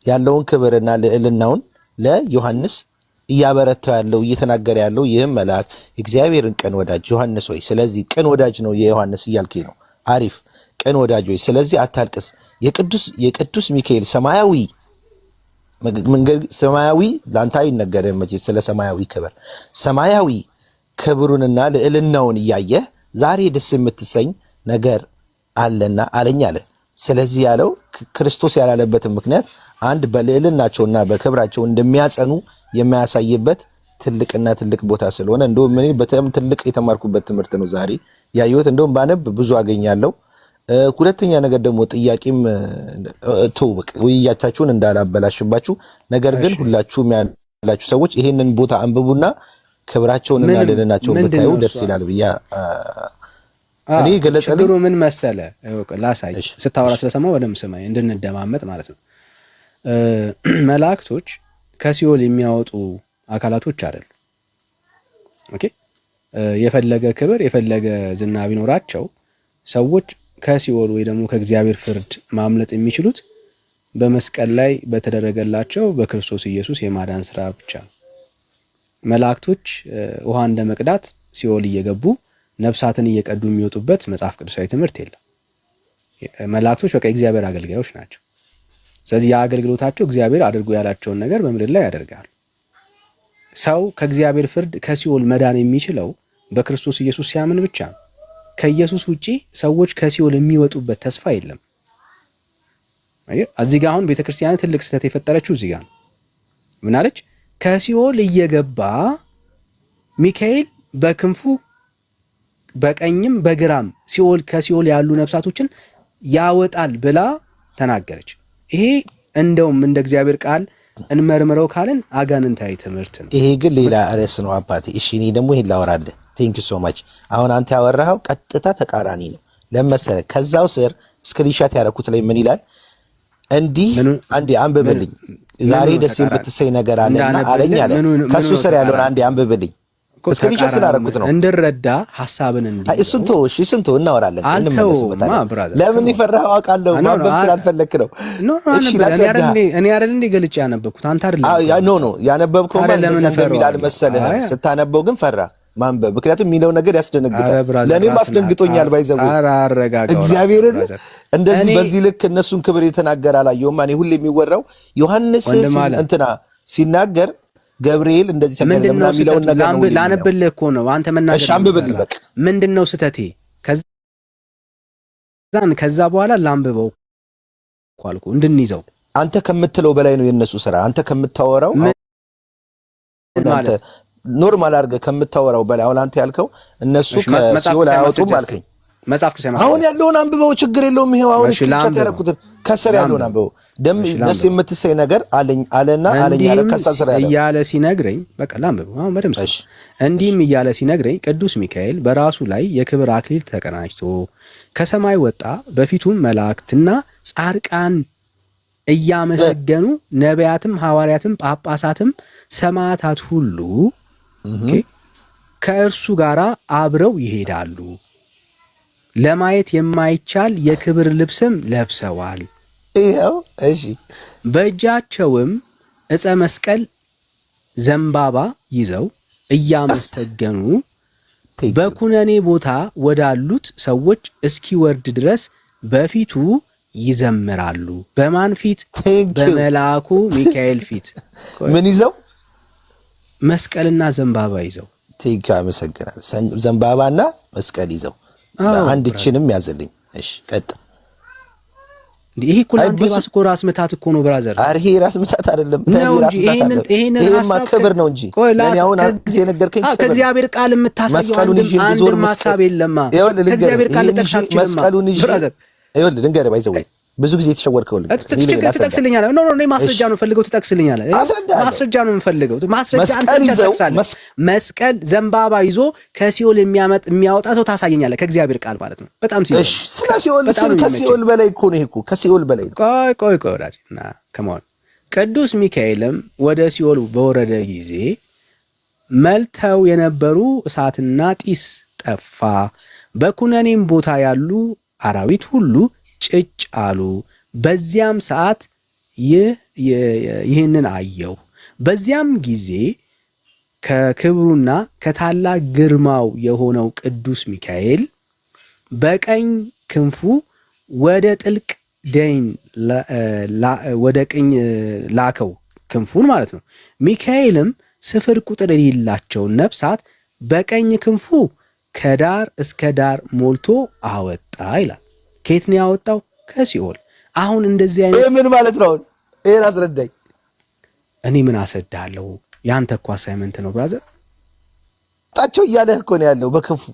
ያለውን ክብርና ልዕልናውን ለዮሐንስ እያበረታው ያለው እየተናገረ ያለው ይህም መልአክ እግዚአብሔርን ቅን ወዳጅ ዮሐንስ ሆይ፣ ስለዚህ ቅን ወዳጅ ነው የዮሐንስ እያልከኝ ነው። አሪፍ ቅን ወዳጅ ሆይ፣ ስለዚህ አታልቅስ። የቅዱስ ሚካኤል ሰማያዊ ላንተ አይነገርም መቼ ስለ ሰማያዊ ክብር ሰማያዊ ክብሩንና ልዕልናውን እያየህ ዛሬ ደስ የምትሰኝ ነገር አለና አለኝ አለ። ስለዚህ ያለው ክርስቶስ ያላለበትን ምክንያት አንድ በልዕልናቸውና በክብራቸው እንደሚያጸኑ የሚያሳይበት ትልቅ ቦታ ስለሆነ እንደውም እኔ በጣም ትልቅ የተማርኩበት ትምህርት ነው ዛሬ ያየሁት። እንደውም ባነብ ብዙ አገኛለሁ። ሁለተኛ ነገር ደግሞ ጥያቄም ተውበቅ ውይይታችሁን እንዳላበላሽባችሁ፣ ነገር ግን ሁላችሁም ያላችሁ ሰዎች ይሄንን ቦታ አንብቡና ክብራቸውንና ልዕልናቸውን ብታዩ ደስ ይላል ብያ እኔ ገለጸልኝ። ችግሩ ምን መሰለ ላሳይ። ስታወራ ስለሰማው ወደም ስማይ እንድንደማመጥ ማለት ነው። መላእክቶች ከሲኦል የሚያወጡ አካላቶች አይደሉም። ኦኬ የፈለገ ክብር የፈለገ ዝና ቢኖራቸው ሰዎች ከሲኦል ወይ ደግሞ ከእግዚአብሔር ፍርድ ማምለጥ የሚችሉት በመስቀል ላይ በተደረገላቸው በክርስቶስ ኢየሱስ የማዳን ስራ ብቻ ነው። መላእክቶች ውሃ እንደ መቅዳት ሲኦል እየገቡ ነፍሳትን እየቀዱ የሚወጡበት መጽሐፍ ቅዱሳዊ ትምህርት የለም። መላእክቶች በቃ እግዚአብሔር አገልጋዮች ናቸው። ስለዚህ የአገልግሎታቸው እግዚአብሔር አድርጎ ያላቸውን ነገር በምድር ላይ ያደርጋሉ። ሰው ከእግዚአብሔር ፍርድ ከሲኦል መዳን የሚችለው በክርስቶስ ኢየሱስ ሲያምን ብቻ ነው። ከኢየሱስ ውጪ ሰዎች ከሲኦል የሚወጡበት ተስፋ የለም። እዚህ ጋር አሁን ቤተክርስቲያን ትልቅ ስህተት የፈጠረችው እዚህ ጋር ነው። ምን አለች? ከሲኦል እየገባ ሚካኤል በክንፉ በቀኝም በግራም ከሲኦል ያሉ ነፍሳቶችን ያወጣል ብላ ተናገረች። ይሄ እንደውም እንደ እግዚአብሔር ቃል እንመርምረው ካልን አጋንንታዊ ትምህርት ነው። ይሄ ግን ሌላ ርዕስ ነው አባቴ። እሺ እኔ ደግሞ ይሄን ላወራለህ። ቴንክ ዩ ሶ ማች። አሁን አንተ ያወራኸው ቀጥታ ተቃራኒ ነው። ለመሰለ ከዛው ስር ስክሪንሻት ያደረኩት ላይ ምን ይላል? እንዲህ አንዴ አንብብልኝ። ዛሬ ደስ የምትሰኝ ነገር አለና አለኝ አለ። ከሱ ስር ያለውን አንዴ አንብብልኝ። ስክሪንሻት ስላደረኩት ነው እንድረዳ ሐሳብን እሱን ተው እናወራለን፣ እንመለስበታለን። ለምን ይፈራኸው አውቃለሁ። ማንበብ ስላልፈለክ ነው። እሺ እኔ አይደል እንደ ገልጬ ያነበብኩት አንተ አይደል? ኖ ያነበብከው ማለት እንደሚል አልመሰለህም። ስታነበው ግን ፈራ። ማንበብ፣ ምክንያቱም የሚለው ነገር ያስደነግጣል። ለእኔም አስደንግጦኛል። ባይዘው እግዚአብሔርን እንደዚህ በዚህ ልክ እነሱን ክብር የተናገረ አላየሁም። እኔ ሁሌ የሚወራው ዮሐንስ እንትና ሲናገር ገብርኤል እንደዚህ ሰገደ ምናምን የሚለውን ነገር ነው። ላነብልህ እኮ ነው አንተ መናገር። እሺ አንብብልኝ በቃ። ምንድነው ስተቴ? ከዛ በኋላ ላንብበው እኮ አልኩ እንድንይዘው። አንተ ከምትለው በላይ ነው የነሱ ስራ። አንተ ከምታወራው አንተ ኖርማል አድርገህ ከምታወራው በላይ አሁን አንተ ያልከው እነሱ ከሲኦል አያወጡም አልከኝ። መጽሐፍ ቅዱስ አሁን ያለውን አንብበው፣ ችግር የለውም። ይሄው አሁን ስክሪንሾት ያደረኩት ከስር ያለውን አንብበው። ደስ የምትሰይ ነገር አለኝ አለና አለኝ አለ ከሳስራ ያለ እያለ ሲነግረኝ በቃ ላንብበው። አሁን በደምብ እንዲህም እያለ ሲነግረኝ ቅዱስ ሚካኤል በራሱ ላይ የክብር አክሊል ተቀናጅቶ ከሰማይ ወጣ። በፊቱም መላእክትና ጻድቃን እያመሰገኑ ነቢያትም ሐዋርያትም ጳጳሳትም ሰማዕታት ሁሉ ከእርሱ ጋር አብረው ይሄዳሉ። ለማየት የማይቻል የክብር ልብስም ለብሰዋል። ይኸው እሺ። በእጃቸውም ዕፀ መስቀል ዘንባባ ይዘው እያመሰገኑ በኩነኔ ቦታ ወዳሉት ሰዎች እስኪወርድ ድረስ በፊቱ ይዘምራሉ። በማን ፊት? በመልአኩ ሚካኤል ፊት። ምን ይዘው? መስቀልና ዘንባባ ይዘው። አመሰግናለሁ። ዘንባባና መስቀል ይዘው አንድችንም ያዘልኝ። እሺ ቀጥ። ይሄ እኮ ለአንተ የባሰ እኮ ራስ ምታት እኮ ነው ብራዘር። አረ ይሄ ራስ ምታት አይደለም። ይሄማ ክብር ነው እንጂ ለኔ አሁን ጊዜ ነገርከኝ። ከእግዚአብሔር ቃል የምታሳየው አንድ ማሳብ የለማ። ከእግዚአብሔር ቃል ተጠቅሳችሁ መስቀሉን ይዤ ይኸውልህ ልንገርህ፣ ባይዘው ብዙ ጊዜ የተሸወርከው ትጠቅስልኛለህ። ኖ እኔ ማስረጃ ነው ፈልገው ትጠቅስልኛለህ። ማስረጃ ነው የምፈልገው። ማስረጃ አንተ ትጠቅሳለህ። መስቀል ዘንባባ ይዞ ከሲኦል የሚያወጣ ሰው ታሳየኛለህ፣ ከእግዚአብሔር ቃል ማለት ነው። በጣም ሲኦል እሺ፣ ስለ ሲኦል ከሲኦል በላይ እኮ ነው። ይሄ እኮ ከሲኦል በላይ ነው። ቆይ ወዳጅ እና ከመሆን ቅዱስ ሚካኤልም ወደ ሲኦል በወረደ ጊዜ መልተው የነበሩ እሳትና ጢስ ጠፋ። በኩነኔም ቦታ ያሉ አራዊት ሁሉ ጭጭ አሉ። በዚያም ሰዓት ይህንን አየሁ። በዚያም ጊዜ ከክብሩና ከታላቅ ግርማው የሆነው ቅዱስ ሚካኤል በቀኝ ክንፉ ወደ ጥልቅ ደይን ወደ ቀኝ ላከው፣ ክንፉን ማለት ነው። ሚካኤልም ስፍር ቁጥር የሌላቸውን ነፍሳት በቀኝ ክንፉ ከዳር እስከ ዳር ሞልቶ አወጣ ይላል። ከየት ነው ያወጣው? ከሲኦል። አሁን እንደዚህ አይነት ምን ማለት ነው? ይሄን አስረዳኝ። እኔ ምን አሰዳለሁ? ያንተ እኮ አሳይመንት ነው ብራዘር። ጣቸው እያለህ እኮ ነው ያለው። በክንፉ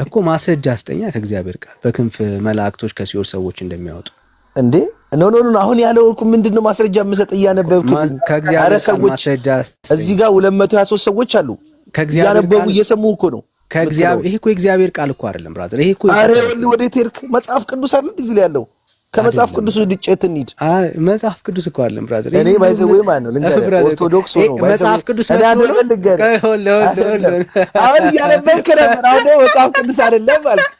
እኮ ማስረጃ አስጠኛ ከእግዚአብሔር ቃል በክንፍ መላእክቶች ከሲኦል ሰዎች እንደሚያወጡ እንዴ? ኖ አሁን ያለው እኮ ምንድነው ማስረጃ የምሰጥ እያነበብኩኝ ከእግዚአብሔር ቃል ማስረጃ እዚህ ጋር 223 ሰዎች አሉ እያነበቡ እየሰሙ እኮ ነው። ከእግዚአብሔር ይሄ እኮ የእግዚአብሔር ቃል እኮ አይደለም ብራዘር። ይሄ እኮ አረ ወዴት ሄድክ? መጽሐፍ ቅዱስ አይደል እዚህ ላይ ያለው? ከመጽሐፍ ቅዱስ ድጨት እንሂድ። መጽሐፍ ቅዱስ እኮ አይደለም ብራዘር። እኔ ባይዘው ወይ ማን ነው ልንገርህ፣ ኦርቶዶክስ ሆኖ መጽሐፍ ቅዱስ አሁን እያነበብክ ነበር። አሁን መጽሐፍ ቅዱስ አይደለም ማለት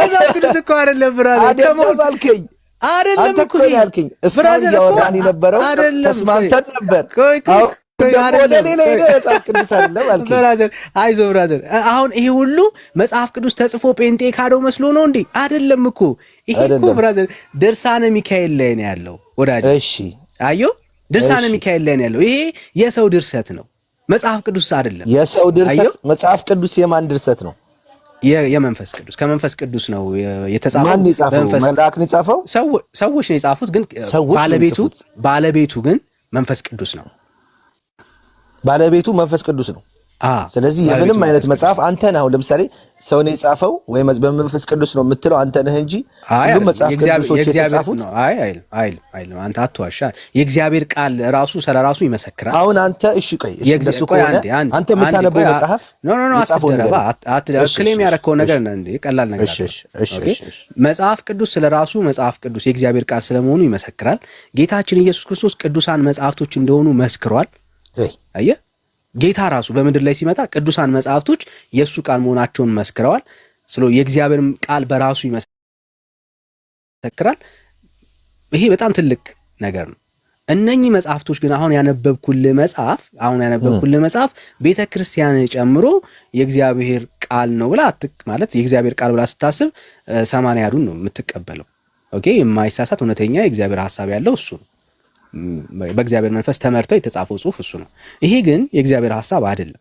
መጽሐፍ ቅዱስ እኮ አይደለም ብራዘር። አይደለም አልከኝ። አይደለም እኮ ያልከኝ እስካሁን እያወራን የነበረው ተስማምተን ነበር። አይዞህ ብራዘር። አሁን ይሄ ሁሉ መጽሐፍ ቅዱስ ተጽፎ ጴንጤ ካደው መስሎ ነው እንዴ? አይደለም እኮ ይሄ እኮ ብራዘር ድርሳነ ሚካኤል ላይ ነው ያለው ወዳጅ። እሺ አየሁ፣ ድርሳነ ሚካኤል ላይ ነው ያለው። ይሄ የሰው ድርሰት ነው፣ መጽሐፍ ቅዱስ አይደለም። የሰው ድርሰት መጽሐፍ ቅዱስ የማን ድርሰት ነው? የመንፈስ ቅዱስ ከመንፈስ ቅዱስ ነው የተጻፈው። ማን የጻፈው? መልአክ ነው የጻፈው? ሰዎች ነው የጻፉት፣ ግን ባለቤቱ ግን መንፈስ ቅዱስ ነው። ባለቤቱ መንፈስ ቅዱስ ነው። ስለዚህ የምንም አይነት መጽሐፍ አንተ ነህ። አሁን ለምሳሌ ሰው ነው የጻፈው ወይ በመንፈስ ቅዱስ ነው የምትለው አንተ ነህ እንጂ ሁሉም መጽሐፍ ቅዱሶች የተጻፉት አይል አንተ አትዋሻ። የእግዚአብሔር ቃል ራሱ ስለ ራሱ ይመሰክራል። አሁን አንተ እሺ ቆይ እንደሱ ከሆነ አንተ የምታነበው መጽሐፍ ክሌም ያደረከው ነገር እንደ ቀላል ነገር መጽሐፍ ቅዱስ ስለ ራሱ መጽሐፍ ቅዱስ የእግዚአብሔር ቃል ስለመሆኑ ይመሰክራል። ጌታችን ኢየሱስ ክርስቶስ ቅዱሳን መጽሐፍቶች እንደሆኑ መስክሯል። አየህ ጌታ ራሱ በምድር ላይ ሲመጣ ቅዱሳን መጽሐፍቶች የእሱ ቃል መሆናቸውን መስክረዋል። የእግዚአብሔር ቃል በራሱ ይመሰክራል። ይሄ በጣም ትልቅ ነገር ነው። እነኚህ መጽሐፍቶች ግን አሁን ያነበብኩልህ መጽሐፍ ቤተክርስቲያን ጨምሮ የእግዚአብሔር ቃል ነው ብላ ማለት የእግዚአብሔር ቃል ብላ ስታስብ 80 ያዱን ነው የምትቀበለው። ኦኬ የማይሳሳት እውነተኛ የእግዚአብሔር ሐሳብ ያለው እሱ ነው። በእግዚአብሔር መንፈስ ተመርተው የተጻፈው ጽሑፍ እሱ ነው። ይሄ ግን የእግዚአብሔር ሐሳብ አይደለም፣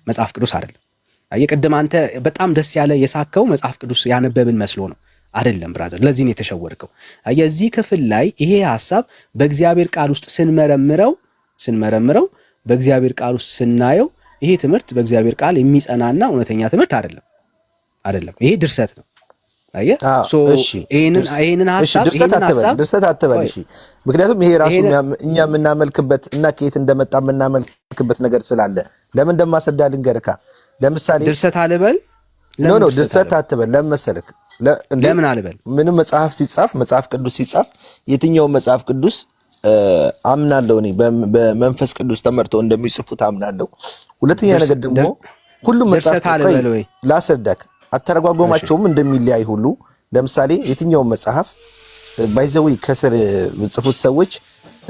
መጽሐፍ ቅዱስ አይደለም። የቅድም አንተ በጣም ደስ ያለ የሳከው መጽሐፍ ቅዱስ ያነበብን መስሎ ነው። አይደለም ብራዘር፣ ለዚህ ነው የተሸወርከው። የዚህ ክፍል ላይ ይሄ ሐሳብ በእግዚአብሔር ቃል ውስጥ ስንመረምረው በእግዚአብሔር ቃል ውስጥ ስናየው ይሄ ትምህርት በእግዚአብሔር ቃል የሚጸናና እውነተኛ ትምህርት አይደለም። ይሄ ድርሰት ነው። አየህ ይሄንን ሐሳብ ድርሰት አትበል። እሺ ምክንያቱም ይሄ ራሱ እኛ የምናመልክበት እና ከየት እንደመጣ የምናመልክበት ነገር ስላለ ለምን እንደማሰዳ ልንገርካ። ለምሳሌ ድርሰት አልበል። ኖ ድርሰት አትበል። ለምን መሰለክ? ለምን አልበል? ምንም መጽሐፍ ቅዱስ ሲጻፍ የትኛው መጽሐፍ ቅዱስ አምናለሁ እኔ በመንፈስ ቅዱስ ተመርተው እንደሚጽፉት አምናለሁ። ሁለተኛ ነገር ደግሞ ሁሉም መጽሐፍ ላስረዳክ አተረጓጎማቸውም እንደሚለያይ ሁሉ ለምሳሌ የትኛው መጽሐፍ ባይዘው ከስር ጽፉት ሰዎች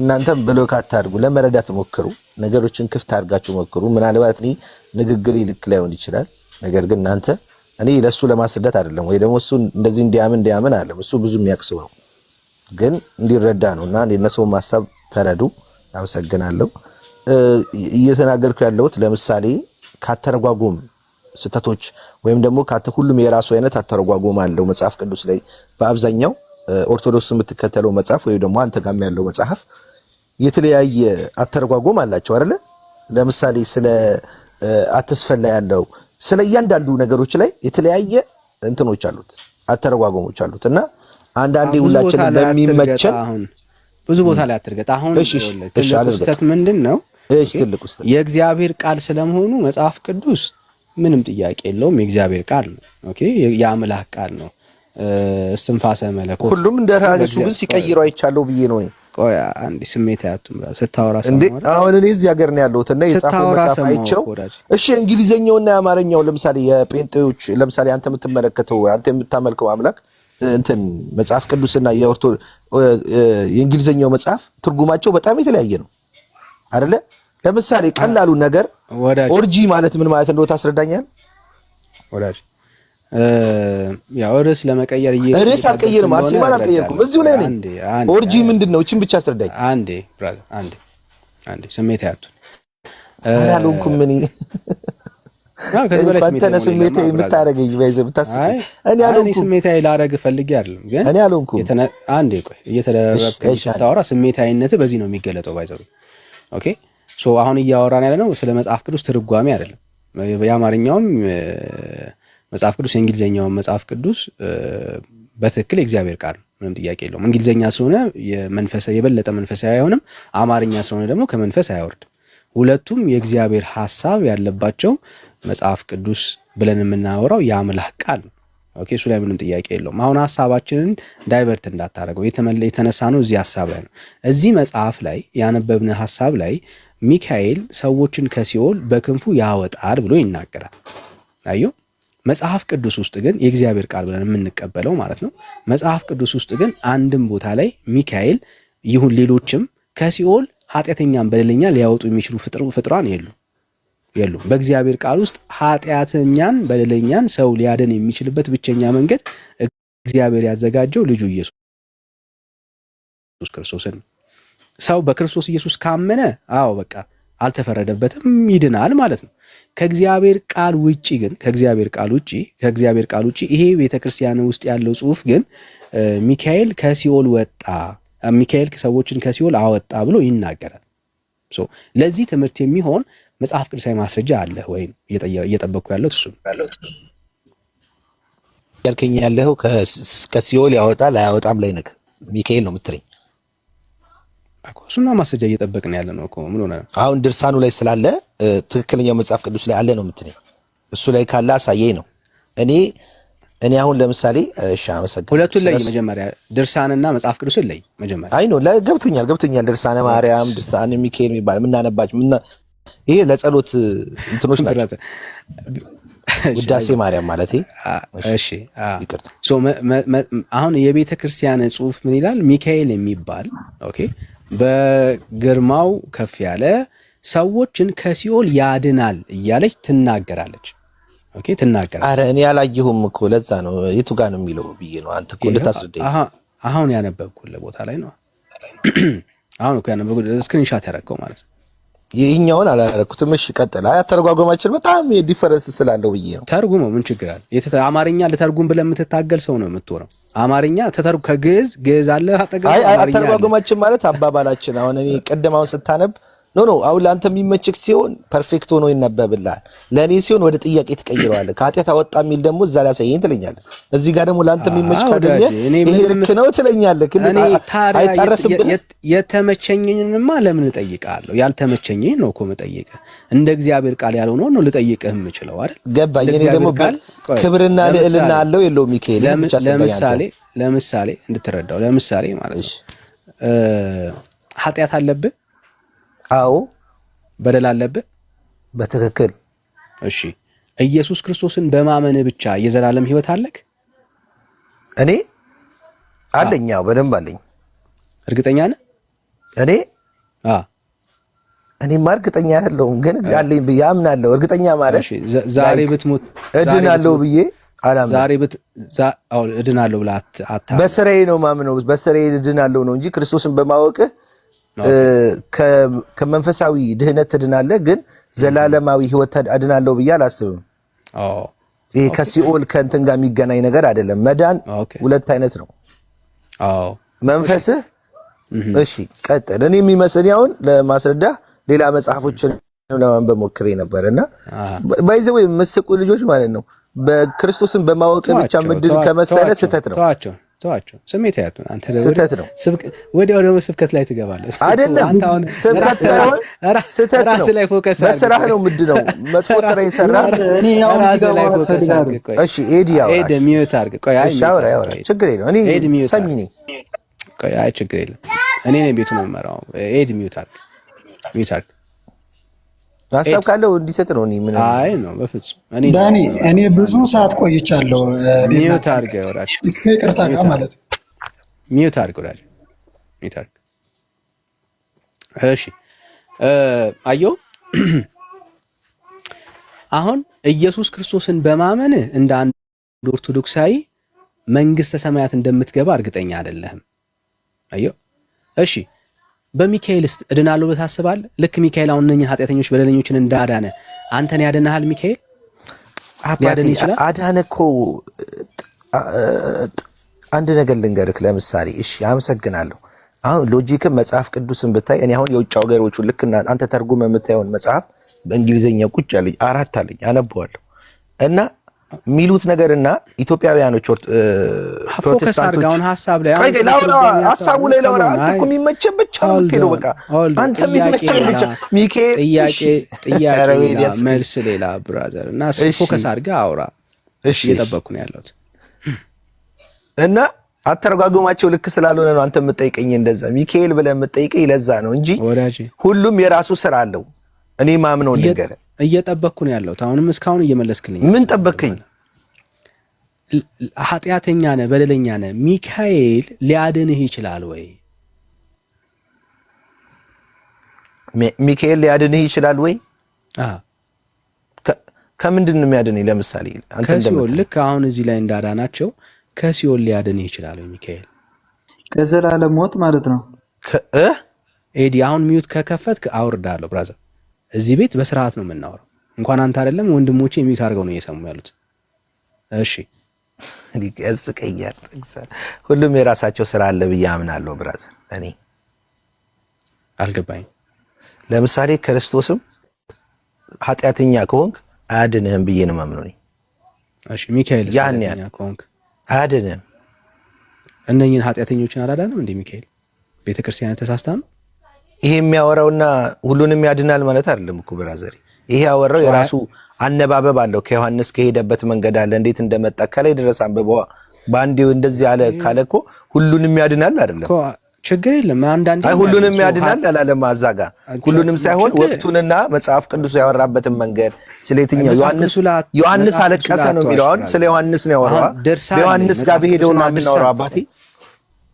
እናንተም ብሎክ አታድርጉ፣ ለመረዳት ሞክሩ፣ ነገሮችን ክፍት አድርጋችሁ ሞክሩ። ምናልባት እኔ ንግግር ልክ ላይሆን ይችላል፣ ነገር ግን እናንተ እኔ ለሱ ለማስረዳት አይደለም ወይ ደግሞ እሱ እንደዚህ እንዲያምን አይደለም። እሱ ብዙ የሚያክሰው ነው፣ ግን እንዲረዳ ነውና የነሰው ሐሳብ ተረዱ። አመሰግናለሁ። እየተናገርኩ ያለሁት ለምሳሌ ካተረጓጎም ስተቶች ወይም ደግሞ ሁሉም የራሱ አይነት አተረጓጎም አለው መጽሐፍ ቅዱስ ላይ። በአብዛኛው ኦርቶዶክስ የምትከተለው መጽሐፍ ወይ ደግሞ አንተ ጋር ያለው መጽሐፍ የተለያየ አተረጓጎም አላቸው አይደለ? ለምሳሌ ስለ አትስፈላ ያለው ስለ እያንዳንዱ ነገሮች ላይ የተለያየ እንትኖች አሉት፣ አተረጓጎሞች አሉት እና አንዳንዴ ሁላችንም በሚመቸን ብዙ ቦታ ላይ አትርገጥ። አሁን ትልቁ ምንድነው? ትልቁ የእግዚአብሔር ቃል ስለመሆኑ መጽሐፍ ቅዱስ ምንም ጥያቄ የለውም፣ የእግዚአብሔር ቃል ነው። ኦኬ የአምላክ ቃል ነው፣ እስትንፋሰ መለኮት። ሁሉም እንደራሱ ግን ሲቀይረው አይቻለው ብዬ ነው። ቆይ አንዴ ስሜት ያቱም ስታወራ አሁን እኔ እዚህ ሀገር ነው ያለሁት እና የጻፈው መጽሐፍ አይቼው። እሺ እንግሊዘኛውና የአማርኛው ለምሳሌ የጴንጤዎች ለምሳሌ አንተ የምታመልከው አምላክ እንትን መጽሐፍ ቅዱስና የእንግሊዘኛው መጽሐፍ ትርጉማቸው በጣም የተለያየ ነው አይደለ? ለምሳሌ ቀላሉ ነገር ኦርጂ ማለት ምን ማለት እንደሆነ ታስረዳኛል? ወዳጅ ያው ርዕስ ለመቀየር ርዕስ አልቀየርም፣ አርሴማን አልቀየርኩም፣ እዚሁ ላይ ነኝ። ኦርጂ ምንድነው? እቺን ብቻ አስረዳኝ። አንዴ ብራዘር አንዴ ስሜት ያቱን አላልኩም ምን ከዚህ በላይ ስሜት የምታረገኝ ባይዘህ ብታስቀኝ እኔ አልሆንኩም። ስሜታዊ ላረግ ፈልጌ አይደለም ግን እኔ አልሆንኩም። አንዴ ቆይ እየተደረረብክ ስታወራ ስሜታዊነት በዚህ ነው የሚገለጠው ባይዘው። ኦኬ ሶ አሁን እያወራን ያለ ነው ስለ መጽሐፍ ቅዱስ ትርጓሜ አይደለም። የአማርኛውም መጽሐፍ ቅዱስ የእንግሊዘኛውም መጽሐፍ ቅዱስ በትክክል የእግዚአብሔር ቃል ምንም ጥያቄ የለውም። እንግሊዘኛ ስለሆነ የበለጠ መንፈሳዊ አይሆንም፣ አማርኛ ስለሆነ ደግሞ ከመንፈስ አያወርድም። ሁለቱም የእግዚአብሔር ሐሳብ ያለባቸው መጽሐፍ ቅዱስ ብለን የምናወራው የአምላክ ቃል ነው። ኦኬ እሱ ላይ ምንም ጥያቄ የለውም። አሁን ሐሳባችንን ዳይቨርት እንዳታረገው የተነሳ ነው እዚህ ሐሳብ ላይ ነው። እዚህ መጽሐፍ ላይ ያነበብነ ሐሳብ ላይ ሚካኤል ሰዎችን ከሲኦል በክንፉ ያወጣል ብሎ ይናገራል። አዩ መጽሐፍ ቅዱስ ውስጥ ግን የእግዚአብሔር ቃል ብለን የምንቀበለው ማለት ነው። መጽሐፍ ቅዱስ ውስጥ ግን አንድም ቦታ ላይ ሚካኤል ይሁን ሌሎችም ከሲኦል ኃጢአተኛን በደለኛ ሊያወጡ የሚችሉ ፍጥሯን የሉም። በእግዚአብሔር ቃል ውስጥ ኃጢአተኛን በደለኛን ሰው ሊያደን የሚችልበት ብቸኛ መንገድ እግዚአብሔር ያዘጋጀው ልጁ ኢየሱስ ክርስቶስን። ሰው በክርስቶስ ኢየሱስ ካመነ በቃ አልተፈረደበትም፣ ይድናል ማለት ነው። ከእግዚአብሔር ቃል ውጪ ይሄ ቤተክርስቲያን ውስጥ ያለው ጽሑፍ ግን ሚካኤል ከሲኦል ወጣ፣ ሚካኤል ሰዎችን ከሲኦል አወጣ ብሎ ይናገራል። ለዚህ ትምህርት የሚሆን መጽሐፍ ቅዱሳዊ ማስረጃ አለ ወይ? እየጠበቅኩ ያለው እሱ ያልከኝ ያለው ከሲኦል ያወጣል አያወጣም ላይ ነክ ሚካኤል ነው የምትለኝ እኮ። እሱና ማስረጃ እየጠበቅን ያለ ነው እኮ። ምን ሆነ? አሁን ድርሳኑ ላይ ስላለ ትክክለኛው መጽሐፍ ቅዱስ ላይ አለ ነው የምትለኝ። እሱ ላይ ካለ አሳየኝ ነው። እኔ አሁን ለምሳሌ አመሰግናለሁ። ሁለቱን ላይ መጀመሪያ ድርሳንና መጽሐፍ ቅዱስን ላይ መጀመሪያ አይ ነው ገብቶኛል። ድርሳነ ማርያም፣ ድርሳነ ሚካኤል የሚባል ምናነባች ይሄ ለጸሎት እንትኖች ናቸው። ውዳሴ ማርያም ማለት እሺ አሁን የቤተ ክርስቲያን ጽሑፍ ምን ይላል? ሚካኤል የሚባል በግርማው ከፍ ያለ ሰዎችን ከሲኦል ያድናል እያለች ትናገራለች። ኦኬ ትናገራለች። አረ እኔ ያላየሁም እኮ ለዛ ነው የቱ ጋር ነው የሚለው ብዬ ነው። አንተ እኮ ልታስረዳኝ አሁን ያነበብኩልህ ቦታ ላይ ነው። አሁን እኮ ያነበብኩልህ ስክሪንሻት ያደረገው ማለት ነው። ይህኛውን አላረኩትም። እሺ ቀጥል። አተረጓጎማችን በጣም ዲፈረንስ ስላለው ብዬ ነው። ተርጉሞ ምን ችግር አለ? አማርኛ ለተርጉም ብለህ የምትታገል ሰው ነው የምትሆነው። አማርኛ ተተርጉ ከግዕዝ አለ አጠገብ። አተረጓጎማችን ማለት አባባላችን። አሁን እኔ ቀደማውን ስታነብ ኖ አሁን ለአንተ የሚመችክ ሲሆን ፐርፌክት ሆኖ ይነበብልሃል። ለእኔ ሲሆን ወደ ጥያቄ ትቀይረዋለህ። ከኃጢአት አወጣ የሚል ደግሞ እዛ ላይ ያሳየኝ ትለኛለህ። እዚህ ጋር ደግሞ ለአንተ የሚመች ካገኘ ይሄ ልክ ነው ትለኛለህ። አይጣረስብህ። የተመቸኝንማ ለምን እጠይቅሃለሁ? ያልተመቸኝን ነው እኮ የምጠይቅህ። እንደ እግዚአብሔር ቃል ያልሆነውን ነው ልጠይቅህ የምችለው አይደል? ገባኝ። እኔ ደግሞ ክብርና ልዕልና አለው የለው ሚካኤል። ለምሳሌ እንድትረዳው ለምሳሌ ማለት ነው ኃጢአት አለብህ? አዎ። በደል አለብህ? በትክክል። እሺ ኢየሱስ ክርስቶስን በማመን ብቻ የዘላለም ሕይወት አለክ? እኔ አለኝ። አዎ በደንብ አለኝ። እርግጠኛ ነህ? እኔማ እርግጠኛ አይደለሁም፣ ግን አለኝ ብዬ አምናለሁ። እርግጠኛ ማለት ዛሬ ብትሞት እድናለሁ ብዬ አላምንም። እድናለሁ ብለህ አታምንም? በስራዬ ነው ማምነው። በስራዬ እድናለሁ ነው እንጂ ክርስቶስን በማወቅህ ከመንፈሳዊ ድህነት ትድናለህ፣ ግን ዘላለማዊ ሕይወት አድናለሁ ብዬ አላስብም። ይሄ ከሲኦል ከእንትን ጋር የሚገናኝ ነገር አይደለም። መዳን ሁለት አይነት ነው። መንፈስህ እሺ ቀጥል። እኔ የሚመስል አሁን ለማስረዳህ ሌላ መጽሐፎችን ለማንበብ ሞክሬ ነበር እና ባይዘው የምስቁ ልጆች ማለት ነው በክርስቶስን በማወቅ ብቻ ምድን ከመሰለ ስህተት ነው። ተዋቸው። ስሜት ያቱን አንተ ስህተት ነው። ወዲያው ደግሞ ስብከት ላይ ትገባለህ አይደለም። ስብከት ሳይሆን ስህተት ነው። በስራህ ነው ምንድነው መጥፎ ስራ የሰራ እኔ ያው እሺ ኤዲ ያው ኤዲ ሚዩት አድርግ። ቆይ አይ ሻውራ ችግር የለም። እኔ ሰሚ ነኝ። ቆይ አይ ችግር የለም። እኔ ነኝ ቤቱን የምመራው። ኤዲ ሚዩት አድርግ። ሚዩት አድርግ። ሀሳብ ካለው እንዲሰጥ ነው። እኔ ምን አይ ነው በፍጹም ዳኒ እኔ ብዙ ሰዓት ቆይቻለሁ። ሚዩት አድርግ ወራጅ ይቅርታ ጋር ማለት ነው። ሚዩት አድርግ ወራጅ ሚዩት አድርግ። እሺ አየሁ አሁን ኢየሱስ ክርስቶስን በማመን እንደ አንድ ኦርቶዶክሳዊ መንግስተ ሰማያት እንደምትገባ እርግጠኛ አይደለህም። አየሁ እሺ በሚካኤልስ እድናለሁ ብለህ ታስባለህ? ልክ ሚካኤል አሁን እነኝህ ኃጢአተኞች በደለኞችን እንዳዳነ አንተን ያድንሃል? ሚካኤል ሊያድን ይችላል? አዳነ እኮ አንድ ነገር ልንገርህ። ለምሳሌ እሺ አመሰግናለሁ። አሁን ሎጂክን መጽሐፍ ቅዱስን ብታይ እኔ አሁን የውጭ ሀገሮቹ ልክና አንተ ተርጉመህ የምታየውን መጽሐፍ በእንግሊዝኛ ቁጭ አለኝ 4 አለኝ አነበዋለሁ እና ሚሉት ነገርና ኢትዮጵያውያኖች ፕሮቴስታንቶች ሀሳቡ ላይ ላውራ። አንተ እኮ የሚመቸህ ብቻ ነው የምትሄደው። በቃ አንተ የሚመቸህ ብቻ ሚካኤል ጥያቄ መልስ ሌላ ብራዘር እና ፎከስ አድርገህ አውራ። እሺ እየጠበቅኩ ነው ያለሁት እና አተረጓጎማቸው ልክ ስላልሆነ ነው አንተ የምትጠይቀኝ እንደዛ ሚካኤል ብለህ የምትጠይቀኝ ለዛ ነው እንጂ ሁሉም የራሱ ስራ አለው። እኔ ማምነው ነገር እየጠበቅኩ ነው ያለሁት። አሁንም እስካሁን እየመለስክልኝ። ምን ጠበቅከኝ? ኃጢአተኛ ነህ፣ በደለኛ ነህ። ሚካኤል ሊያድንህ ይችላል ወይ? ሚካኤል ሊያድንህ ይችላል ወይ? ከምንድን ነው የሚያድንህ? ለምሳሌ አንተ ከሲኦል ልክ አሁን እዚህ ላይ እንዳዳናቸው ከሲኦል ሊያድንህ ይችላል ወይ ሚካኤል? ከዘላለም ሞት ማለት ነው። ኤዲ አሁን ሚዩት ከከፈትክ አውርዳለሁ ብራዘር። እዚህ ቤት በስርዓት ነው የምናወራው። እንኳን አንተ አይደለም ወንድሞቼ ሚዩት አድርገው ነው እየሰሙ ያሉት። እሺ ያስቀኛል። ሁሉም የራሳቸው ስራ አለ ብዬ አምናለሁ ብራዘር። እኔ አልገባኝም። ለምሳሌ ክርስቶስም ኃጢአተኛ ከሆንክ አያድንህም ብዬ ነው የማምነው እኔ። እሺ ሚካኤል ኃጢአተኛ ከሆንክ አያድንህም። እነኝህን ኃጢአተኞችን አላዳንም እንዴ ሚካኤል? ቤተክርስቲያን ተሳስታ ነው ይሄ የሚያወራውና ሁሉንም ያድናል ማለት አይደለም እኮ ብራዘር። ይሄ ያወራው የራሱ አነባበብ አለው። ከዮሐንስ ከሄደበት መንገድ አለ፣ እንዴት እንደመጣ ከላይ ድረስ አንብበዋ ባንዴው እንደዚህ አለ ካለ እኮ ሁሉንም ያድናል አይደለም እኮ። ችግር የለም። አንዳንዴ አይ ሁሉንም ያድናል አላለም አዛጋ። ሁሉንም ሳይሆን ወቅቱንና መጽሐፍ ቅዱስ ያወራበትን መንገድ ስለየትኛው ዮሐንስ አለቀሰ ነው የሚለው። አሁን ስለ ዮሐንስ ነው ያወራው። በዮሐንስ ጋር በሄደው ነው የምናወራው አባቴ።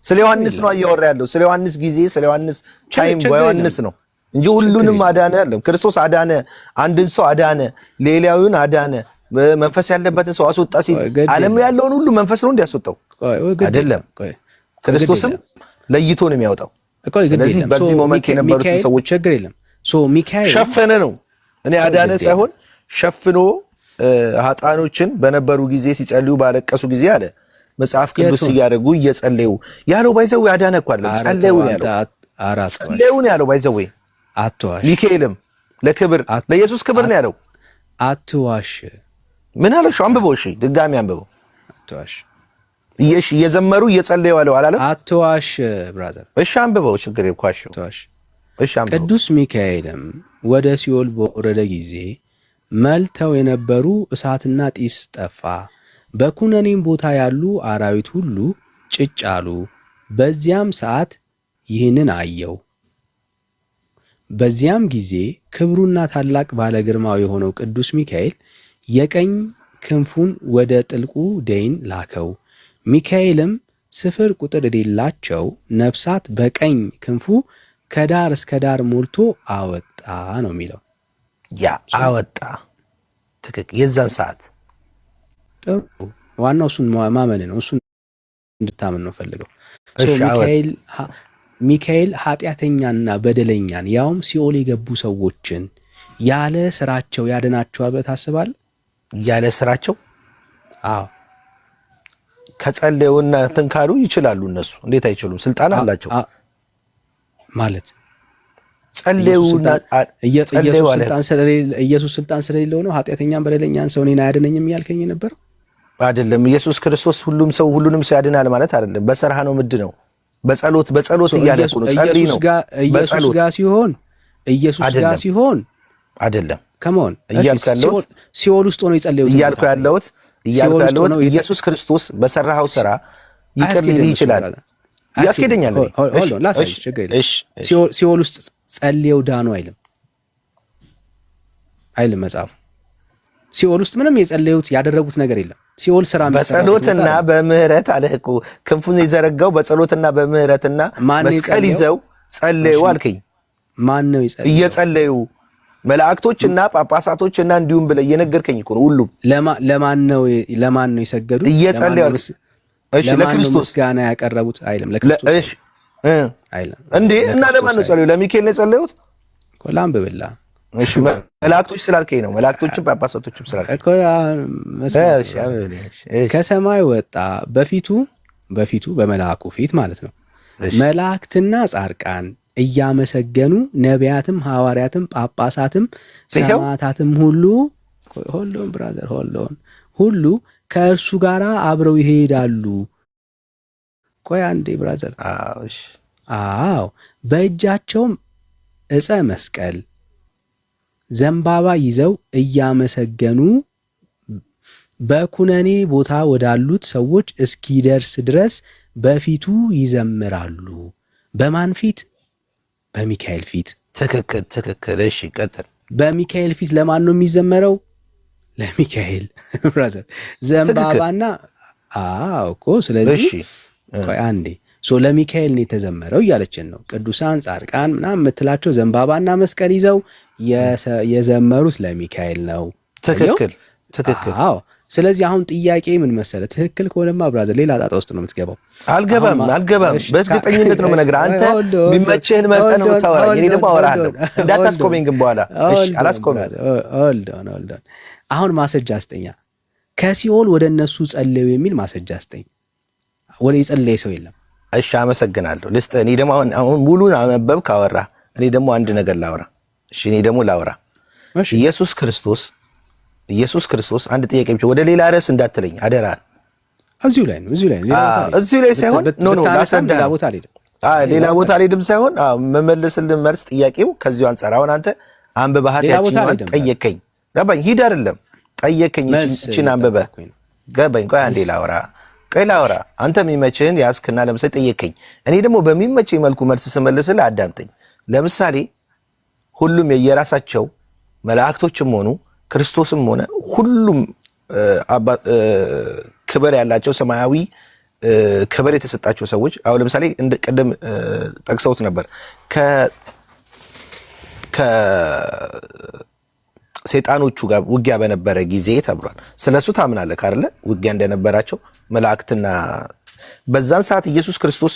ስለ ዮሐንስ ነው እያወራ ያለው። ስለ ዮሐንስ ጊዜ፣ ስለ ዮሐንስ ታይም በዮሐንስ ነው እንጂ ሁሉንም አዳነ አይደለም። ክርስቶስ አዳነ፣ አንድን ሰው አዳነ፣ ሌላውን አዳነ፣ መንፈስ ያለበትን ሰው አስወጣ ሲል ዓለም ላይ ያለውን ሁሉ መንፈስ ነው እንዲያስወጣው አይደለም። ክርስቶስም ለይቶ ነው የሚያወጣው። ስለዚህ በዚህ ሞመንት የነበሩትን ሰዎች ችግር የለም ሚካኤል ሸፈነ ነው። እኔ አዳነ ሳይሆን ሸፍኖ ኃጣኖችን በነበሩ ጊዜ ሲጸልዩ ባለቀሱ ጊዜ አለ መጽሐፍ ቅዱስ እያደረጉ እየጸለዩ ያለው ባይዘው አዳነ እኮ አይደለም ጸለዩ ነው ያለው። ጸለዩ ነው ያለው ባይዘው አትዋሽ። ሚካኤልም ለክብር ለኢየሱስ ክብር ነው ያለው። አትዋሽ። ምን አለው? አንብበው። እሺ ድጋሚ አንብበው። አትዋሽ። እሺ እየዘመሩ እየጸለዩ አለው አላለም? አትዋሽ ብራዘር። እሺ አንብበው። ችግር የኳሽው። አትዋሽ። እሺ አንብበው። ቅዱስ ሚካኤልም ወደ ሲኦል በወረደ ጊዜ መልተው የነበሩ እሳትና ጢስ ጠፋ። በኩነኔም ቦታ ያሉ አራዊት ሁሉ ጭጭ አሉ። በዚያም ሰዓት ይህንን አየው። በዚያም ጊዜ ክብሩና ታላቅ ባለ ግርማው የሆነው ቅዱስ ሚካኤል የቀኝ ክንፉን ወደ ጥልቁ ደይን ላከው። ሚካኤልም ስፍር ቁጥር የሌላቸው ነፍሳት በቀኝ ክንፉ ከዳር እስከ ዳር ሞልቶ አወጣ ነው የሚለው። ያ አወጣ ትክክል። የዛን ሰዓት ጥሩ። ዋናው እሱን ማመን ነው። እሱን እንድታምን ነው ፈልገው። ሚካኤል ኃጢአተኛና በደለኛን ያውም ሲኦል የገቡ ሰዎችን ያለ ስራቸው ያድናቸዋል ብለህ ታስባለህ? ያለ ስራቸው? አዎ። ከጸለዩና እንትን ካሉ ይችላሉ። እነሱ እንዴት አይችሉም? ስልጣን አላቸው ማለት ጸለዩና ኢየሱስ ስልጣን ስለሌለው ነው ኃጢአተኛን በደለኛን ሰው እኔን አያድነኝም ያልከኝ ነበር አይደለም? ኢየሱስ ክርስቶስ ሁሉንም ሰው ያድናል ማለት አይደለም። በሰርሃ ነው ምድ ነው በጸሎት እያለቁ ነው። ጸልይ ነው ኢየሱስ ጋር ሲሆን አይደለም። ከመሆን ሲኦል ውስጥ ሆኖ ይጸልዩ እያልኩ ያለሁት ኢየሱስ ክርስቶስ በሰራው ስራ ይቅር ሊል ይችላል። ያስኬደኛል። ሲኦል ውስጥ ጸልየው ዳኑ አይልም መጽሐፉ። ሲኦል ውስጥ ምንም የጸለዩት ያደረጉት ነገር የለም። ሲኦል ስራ በጸሎትና በምህረት አለ እኮ ክንፉን የዘረጋው በጸሎትና በምህረትና መስቀል ይዘው ጸለዩ አልከኝ። ማን ነው ይጸልዩ? እየጸለዩ መላእክቶችና ጳጳሳቶችና እንዲሁም ብለ እየነገርከኝ እኮ ነው። ሁሉም ለማን ነው የሰገዱት? እየጸለዩ። እሺ ለክርስቶስ ጋና ያቀረቡት አይልም። ለክርስቶስ እሺ አይልም እንዴ? እና ለማን ነው ጸለዩ? ለሚካኤል ነው የጸለዩት? ኮላም በበላ እሺ መላእክቶች ስላልከኝ ነው። መላእክቶችም ጳጳሳቶችም ስላልከኝ ከሰማይ ወጣ በፊቱ በመልአኩ ፊት ማለት ነው። መላእክትና ጻድቃን እያመሰገኑ ነቢያትም ሐዋርያትም ጳጳሳትም ሰማዕታትም ሁሉ ከእርሱ ጋር አብረው ይሄዳሉ። ቆይ አንዴ ብራዘር። አዎ በእጃቸውም ዕፀ መስቀል ዘንባባ ይዘው እያመሰገኑ በኩነኔ ቦታ ወዳሉት ሰዎች እስኪደርስ ድረስ በፊቱ ይዘምራሉ። በማን ፊት? በሚካኤል ፊት። ትክክል። እሺ ቀጥል። በሚካኤል ፊት ለማን ነው የሚዘመረው? ለሚካኤል ብራዘር። ዘንባባና እኮ ስለዚህ ቆይ አንዴ ለሚካኤል ነው የተዘመረው እያለችን ነው። ቅዱሳን ጻድቃን ምናምን የምትላቸው ዘንባባና መስቀል ይዘው የዘመሩት ለሚካኤል ነው። ትክክል። አዎ። ስለዚህ አሁን ጥያቄ ምን መሰለህ? ትክክል ከሆነማ ብራዘር ሌላ ጣጣ ውስጥ ነው የምትገባው። አልገባም። በእርግጠኝነት ነው የምነግርህ። አንተ የሚመችህን መርጠህ ነው የምታወራኝ። እኔ ደግሞ አወራለሁ። እንዳታስቆመኝ ግን በኋላ። እሺ አላስቆመም። ሆልድ አሁን ማስረጃ አስጠኛ። ከሲኦል ወደ እነሱ ጸለዩ የሚል ማስረጃ አስጠኝ። ወደ የጸለየ ሰው የለም። እሺ አመሰግናለሁ። ልስጥህ። እኔ ደግሞ አሁን ሙሉን አመበብ ካወራ እኔ ደግሞ አንድ ነገር ላውራ። እሺ እኔ ደግሞ ላውራ። ኢየሱስ ክርስቶስ አንድ ጥያቄ ብቻ፣ ወደ ሌላ ርዕስ እንዳትለኝ አደራ። እዚሁ ላይ ሳይሆን ሌላ ቦታ አልሄድም ሳይሆን መመለስልህ መልስ ጥያቄው ከዚሁ አንጻር። አሁን አንተ አንብበሃት ያቺን ጠየቀኝ። ገባኝ። ሂድ አይደለም ጠየቀኝ። እቺን አንብበህ ገባኝ። ቆይ አንዴ ላውራ። አንተ የሚመችህን ያስክና ለምሳሌ ጠየቀኝ። እኔ ደግሞ በሚመችህ መልኩ መልስ ስመልስልህ አዳምጠኝ። ለምሳሌ ሁሉም የየራሳቸው መላእክቶችም ሆኑ ክርስቶስም ሆነ ሁሉም ክብር ያላቸው ሰማያዊ ክብር የተሰጣቸው ሰዎች አሁን ለምሳሌ እንደ ቀደም ጠቅሰውት ነበር ከሰይጣኖቹ ጋር ውጊያ በነበረ ጊዜ ተብሏል። ስለሱ ታምናለህ አይደለ? ውጊያ እንደነበራቸው መላእክትና በዛን ሰዓት ኢየሱስ ክርስቶስ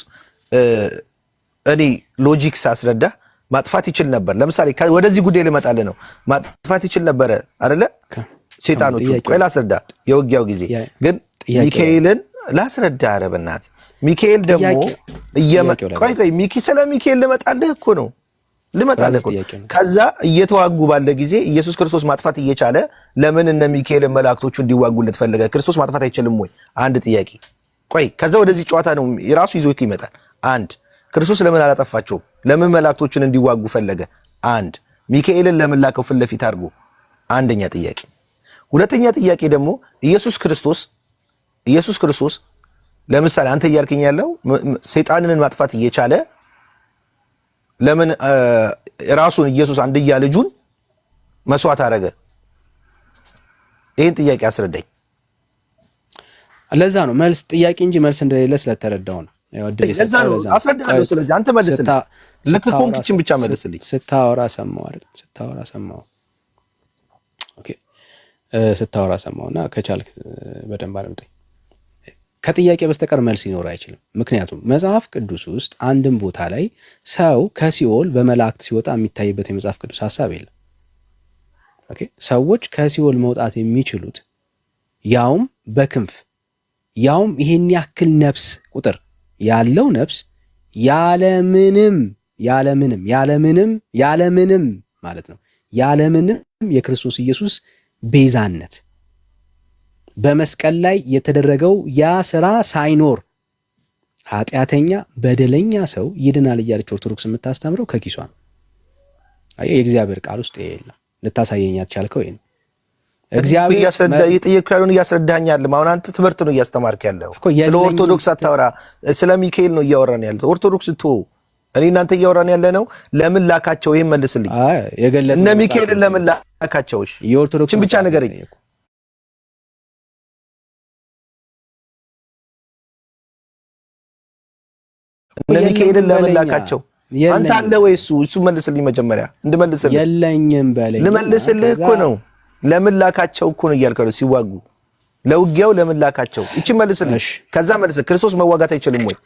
እኔ ሎጂክ ሳስረዳ ማጥፋት ይችል ነበር። ለምሳሌ ወደዚህ ጉዳይ ልመጣልህ ነው። ማጥፋት ይችል ነበር አይደለ? ሰይጣኖቹ ቆይ ላስረዳ። የውጊያው ጊዜ ግን ሚካኤልን ላስረዳ። ኧረ በእናትህ ሚካኤል ደግሞ ቆይ ስለ ሚካኤል ልመጣልህ እኮ ነው ልመጣልህ እኮ። ከዛ እየተዋጉ ባለ ጊዜ ኢየሱስ ክርስቶስ ማጥፋት እየቻለ ለምን እነ ሚካኤልን መላእክቶቹ እንዲዋጉለት ፈለገ? ክርስቶስ ማጥፋት አይችልም ወይ? አንድ ጥያቄ። ቆይ ከዛ ወደዚህ ጨዋታ ነው የራሱ ይዞ ይመጣል። አንድ ክርስቶስ ለምን አላጠፋቸውም? ለምን መላእክቶችን እንዲዋጉ ፈለገ? አንድ ሚካኤልን ለምን ላከው ፊት ለፊት አድርጎ? አንደኛ ጥያቄ። ሁለተኛ ጥያቄ ደግሞ ኢየሱስ ክርስቶስ ለምሳሌ አንተ እያልከኝ ያለው ሰይጣንን ማጥፋት እየቻለ ለምን ራሱን ኢየሱስ አንድያ ልጁን መስዋዕት አደረገ? ይህን ጥያቄ አስረዳኝ። ለዛ ነው መልስ ጥያቄ እንጂ መልስ እንደሌለ ስለተረዳው ነው። ለዛ ነው አስረዳለሁ። ስለዚህ አንተ መልስልኝ። ልክ ኮንክችን ብቻ መልስልኝ። ስታወራ ሰማው አይደል? ስታወራ ሰማው። ኦኬ ስታወራ ሰማውና ከቻልክ በደንብ አድምጠኝ። ከጥያቄ በስተቀር መልስ ሊኖር አይችልም። ምክንያቱም መጽሐፍ ቅዱስ ውስጥ አንድም ቦታ ላይ ሰው ከሲኦል በመላእክት ሲወጣ የሚታይበት የመጽሐፍ ቅዱስ ሐሳብ የለም። ኦኬ ሰዎች ከሲኦል መውጣት የሚችሉት ያውም በክንፍ ያውም ይሄን ያክል ነፍስ ቁጥር ያለው ነፍስ ያለምንም ማለት ነው ያለምንም የክርስቶስ ኢየሱስ ቤዛነት በመስቀል ላይ የተደረገው ያ ስራ ሳይኖር ኃጢአተኛ በደለኛ ሰው ይድናል እያለች ኦርቶዶክስ የምታስተምረው ከኪሷ ነው። አየህ የእግዚአብሔር ቃል ውስጥ የለም። ልታሳየኝ ያልቻልከው ይሄን እግዚአብሔር እየጠየቅኩ ያለውን እያስረዳኛል። አሁን አንተ ትምህርት ነው እያስተማርክ ያለው። ስለ ኦርቶዶክስ አታወራ፣ ስለ ሚካኤል ነው እያወራን ያለው። ኦርቶዶክስ እኔ እናንተ እያወራን ያለ ነው። ለምን ላካቸው? ይሄን መልስልኝ። እነ ሚካኤልን ለምን ላካቸው? እሺ የኦርቶዶክስን ብቻ ንገረኝ። እነ ሚካኤልን ለምን ላካቸው? አንተ አለ ወይ? እሱ መልስልኝ መጀመሪያ እንድመልስልህ። የለኝም በለኝ። ልመልስልህ እኮ ነው። ለምን ላካቸው እኮ ነው እያልከው ነው። ሲዋጉ ለውጊያው ለምን ላካቸው? እቺ መልስልኝ። ከዛ መልስ። ክርስቶስ መዋጋት አይችልም ወይ?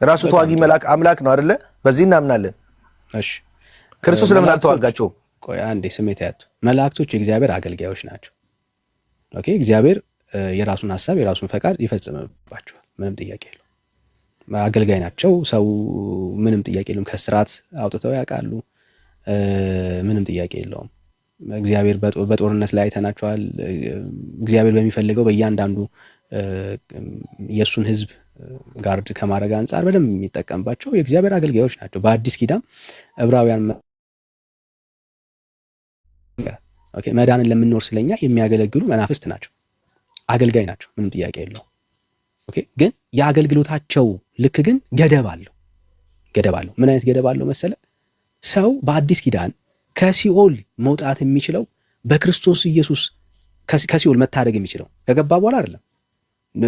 ራሱ ተዋጊ መልአክ አምላክ ነው አይደለ? በዚህ እናምናለን። እሺ ክርስቶስ ለምን አልተዋጋቸውም? ቆይ አንዴ ስሜት ያቱ መላእክቶች የእግዚአብሔር አገልጋዮች ናቸው። ኦኬ እግዚአብሔር የራሱን ሐሳብ የራሱን ፈቃድ ይፈጽምባቸዋል። ምንም ጥያቄ የለውም። አገልጋይ ናቸው። ሰው ምንም ጥያቄ የለውም። ከስርዓት አውጥተው ያውቃሉ። ምንም ጥያቄ የለውም። እግዚአብሔር በጦርነት ላይ አይተናቸዋል። እግዚአብሔር በሚፈልገው በእያንዳንዱ የእሱን ሕዝብ ጋርድ ከማድረግ አንጻር በደንብ የሚጠቀምባቸው የእግዚአብሔር አገልጋዮች ናቸው። በአዲስ ኪዳን ዕብራውያን መዳንን ለምንኖር ስለኛ የሚያገለግሉ መናፍስት ናቸው። አገልጋይ ናቸው። ምንም ጥያቄ የለውም። ኦኬ ግን የአገልግሎታቸው ልክ ግን ገደብ አለው። ምን አይነት ገደብ አለው መሰለ? ሰው በአዲስ ኪዳን ከሲኦል መውጣት የሚችለው በክርስቶስ ኢየሱስ ከሲኦል መታደግ የሚችለው ከገባ በኋላ አይደለም።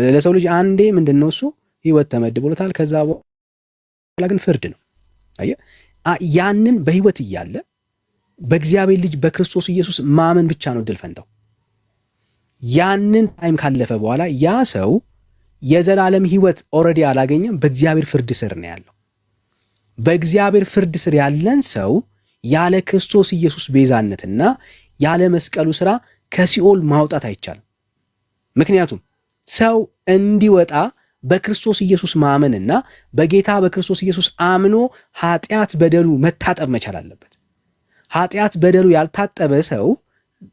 ለሰው ልጅ አንዴ ምንድነው እሱ ህይወት ተመድቦለታል። ከዛ በኋላ ግን ፍርድ ነው። አየህ ያንን በህይወት እያለ በእግዚአብሔር ልጅ በክርስቶስ ኢየሱስ ማመን ብቻ ነው ድል ፈንታው። ያንን ታይም ካለፈ በኋላ ያ ሰው የዘላለም ህይወት ኦልሬዲ አላገኘም። በእግዚአብሔር ፍርድ ስር ነው ያለው። በእግዚአብሔር ፍርድ ስር ያለን ሰው ያለ ክርስቶስ ኢየሱስ ቤዛነትና ያለ መስቀሉ ስራ ከሲኦል ማውጣት አይቻልም። ምክንያቱም ሰው እንዲወጣ በክርስቶስ ኢየሱስ ማመንና በጌታ በክርስቶስ ኢየሱስ አምኖ ኃጢአት በደሉ መታጠብ መቻል አለበት። ኃጢአት በደሉ ያልታጠበ ሰው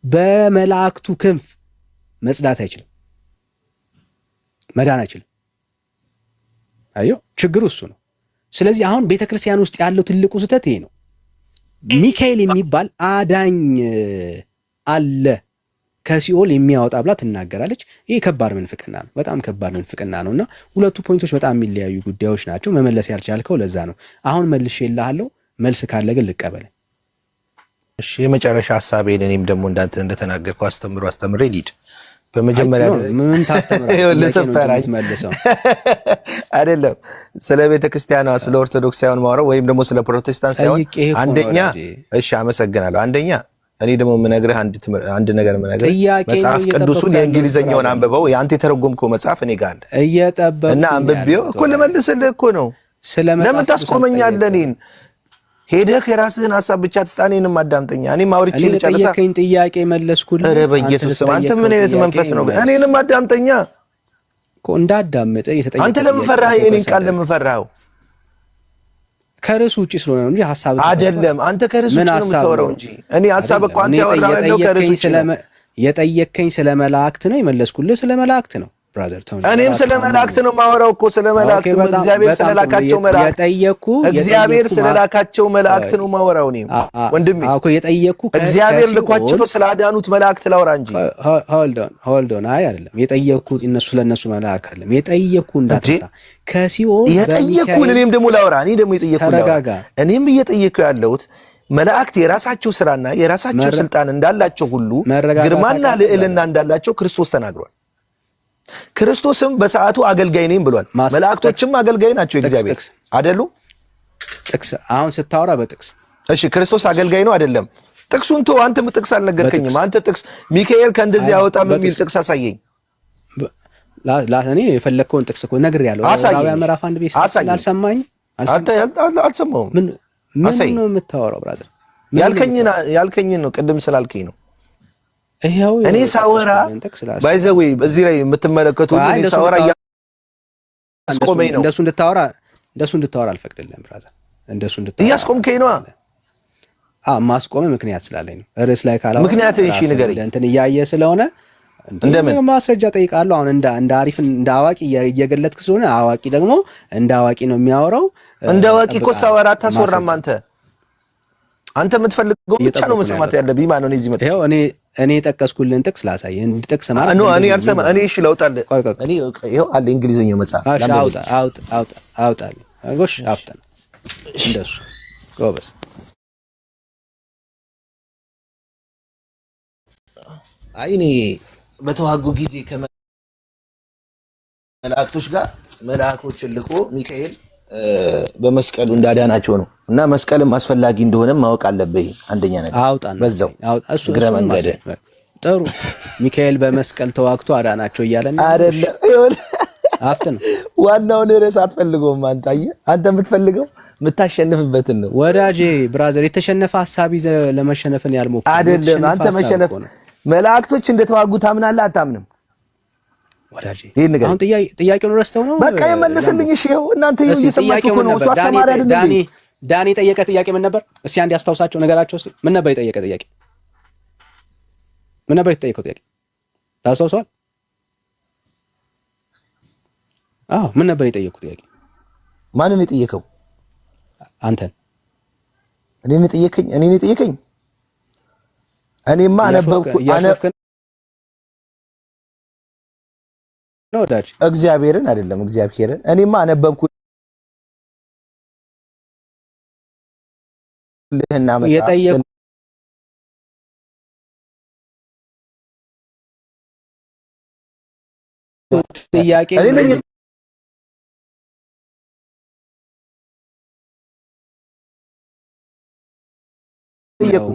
በመላእክቱ ክንፍ መጽዳት አይችልም፣ መዳን አይችልም። አዮ ችግሩ እሱ ነው። ስለዚህ አሁን ቤተክርስቲያን ውስጥ ያለው ትልቁ ስህተት ይሄ ነው። ሚካኤል የሚባል አዳኝ አለ ከሲኦል የሚያወጣ ብላ ትናገራለች። ይሄ ከባድ ምንፍቅና ነው፣ በጣም ከባድ ምንፍቅና ነው። እና ሁለቱ ፖይንቶች በጣም የሚለያዩ ጉዳዮች ናቸው። መመለስ ያልቻልከው ለዛ ነው። አሁን መልሼልሃለሁ። መልስ ካለ ግን ልቀበል። እሺ የመጨረሻ ሐሳቤን እኔም ደግሞ እንዳንተ እንደተናገርኩ አስተምሬ ልሂድ። በመጀመሪያ ምን ታስተምራለህ? አይደለም ስለ ቤተክርስቲያኗ ስለ ኦርቶዶክስ ሳይሆን ማውራው ወይም ደግሞ ስለ ፕሮቴስታንት ሳይሆን አንደኛ እሺ አመሰግናለሁ። አንደኛ እኔ ደግሞ የምነግርህ አንድ ነገር የምነግርህ መጽሐፍ ቅዱሱን የእንግሊዘኛውን አንብበው ያንተ የተረጎምከው መጽሐፍ እኔ ጋር አለ እና አንብቤው እኮ ልመልስልህ እኮ ነው። ለምን ታስቆመኛለህ? እኔን ሄደህ የራስህን ሐሳብ ብቻ ትስጣኔንም አዳምጠኛ። እኔም አውርቼ ልጨርሳ። ጠየቀኝ ጥያቄ መለስኩልህ። ኧረ በኢየሱስ ስም አንተ ምን አይነት መንፈስ ነው? እኔንም አዳምጠኛ እኮ እንዳዳምጠ የተጠየቀኝ። አንተ ለምን ፈራህ? የኔን ቃል ለምን ፈራኸው? ከርዕሱ ውጪ ስለሆነ ነው እንጂ ሐሳብ አይደለም። አንተ ከርዕሱ ውጪ ነው የምታወራው እንጂ እኔ ሐሳብ እኮ አንተ ያወራው ያለው ከርዕሱ ውጪ ነው። የጠየቀኝ ስለ መላእክት ነው፣ የመለስኩልህ ስለ መላእክት ነው። ብራዘር ተው። እኔም ስለ መላእክት ነው የማወራው እኮ ስለ መላእክት እግዚአብሔር ስለላካቸው መላእክት እግዚአብሔር ስለላካቸው መላእክት ነው የማወራው። እኔም ወንድሜ እኮ የጠየቅኩ እግዚአብሔር ልኳቸው ስላዳኑት መላእክት ላውራ እንጂ ሆልድ ኦን አይ አይደለም የጠየቅኩ እነሱ ስለነሱ መላእክት አይደለም የጠየቅኩ እንዳትሳ ከሲኦል የጠየቅኩን እኔም ደግሞ ላውራ። እኔ ደግሞ የጠየቅኩ ላውራ። እኔም እየጠየቅኩ ያለሁት መላእክት የራሳቸው ስራና የራሳቸው ስልጣን እንዳላቸው ሁሉ ግርማና ልዕልና እንዳላቸው ክርስቶስ ተናግሯል። ክርስቶስም በሰዓቱ አገልጋይ ነኝ ብሏል። መላእክቶችም አገልጋይ ናቸው እግዚአብሔር አይደሉ? ጥቅስ አሁን ስታወራ በጥቅስ እሺ፣ ክርስቶስ አገልጋይ ነው አይደለም? ጥቅሱን ተው። አንተም ጥቅስ አልነገርከኝም። አንተ ጥቅስ ሚካኤል ከእንደዚህ ያወጣም የሚል ጥቅስ አሳየኝ። እኔ የፈለግከውን ጥቅስ እኮ ነግሬሃለሁ። ዕብራውያን ምዕራፍ 1 ቤት አልሰማኝ? አንተ አልሰማሁም። ምን ነው የምታወራው ብራዘር? ያልከኝን ነው ቅድም ስላልከኝ ነው። እኔ ሳወራ ባይዘዌ እዚህ ላይ የምትመለከቱ እኔ ሳወራ ያስቆመኝ ነው። እንደሱ እንድታወራ አልፈቅድልህም ብራዘር። እንደሱ እንድታወራ እያስቆምከኝ ነው። ማስቆም ምክንያት ስላለኝ ነው። ርዕስ ላይ ካላወራ ምክንያት እሺ ንገረኝ። እንትን እያየ ስለሆነ እንደምን ማስረጃ ጠይቃለሁ። አሁን እንደ አሪፍ እንደ አዋቂ እየገለጥክ ስለሆነ አዋቂ ደግሞ እንደ አዋቂ ነው የሚያወራው። እንደ አዋቂ እኮ ሳወራ አታስወራም። አንተ የምትፈልገው ብቻ ነው መስማት ያለብኝ። ማን ነው እዚህ መጥቶ እኔ የጠቀስኩልን ጥቅስ ላሳየህ። ጥቅስ ማለት ነው። እኔ አልሰማ እኔ እሺ ላውጣልህ። እኔ ይሄው አለ እንግሊዘኛው መጽሐፍ አውጣልህ። ጎሽ አፍጠን እንደሱ ጎበዝ። አይ እኔ በተዋጉ ጊዜ ከመላእክቶች ጋር መልአኮችን ልኮ ሚካኤል በመስቀሉ እንዳዳናቸው ነው። እና መስቀልም አስፈላጊ እንደሆነ ማወቅ አለብህ። አንደኛ ነገር በዛው እግረ መንገድ ጥሩ ሚካኤል በመስቀል ተዋግቶ አዳናቸው እያለን አይደለም። አፍት ነው ዋናውን ርዕስ አትፈልገውም አንተ። አየህ አንተ የምትፈልገው የምታሸንፍበትን ነው ወዳጄ። ብራዘር የተሸነፈ ሐሳብ ይዘህ ለመሸነፍን ያልሞከረ አይደለም። አንተ መሸነፍ መላእክቶች እንደተዋጉ ታምናለህ አታምንም? ወዳጄ አሁን ጥያቄውን ረስተው ነው በቃ የመለስልኝ። እሺ ይኸው እናንተ እየሰማችሁ እኮ ነው። እሱ አስተማሪ አይደለም። ዳኒ የጠየቀ ጥያቄ ምን ነበር? እስኪ አንድ ያስታውሳቸው ነገራቸው። እስኪ ምን ነበር የጠየቀ ጥያቄ? ምን ነበር የተጠየቀው ጥያቄ? ታስታውሰዋል? አዎ ምን ነበር የጠየቁት ጥያቄ? ማንን የጠየቀው? አንተን። እኔን የጠየቀኝ? እኔማ አነበብኩ ነው ወዳጅ። እግዚአብሔርን አይደለም እግዚአብሔርን። እኔማ አነበብኩ ልህና መጽሐፍ ጥያቄ ጠየቁ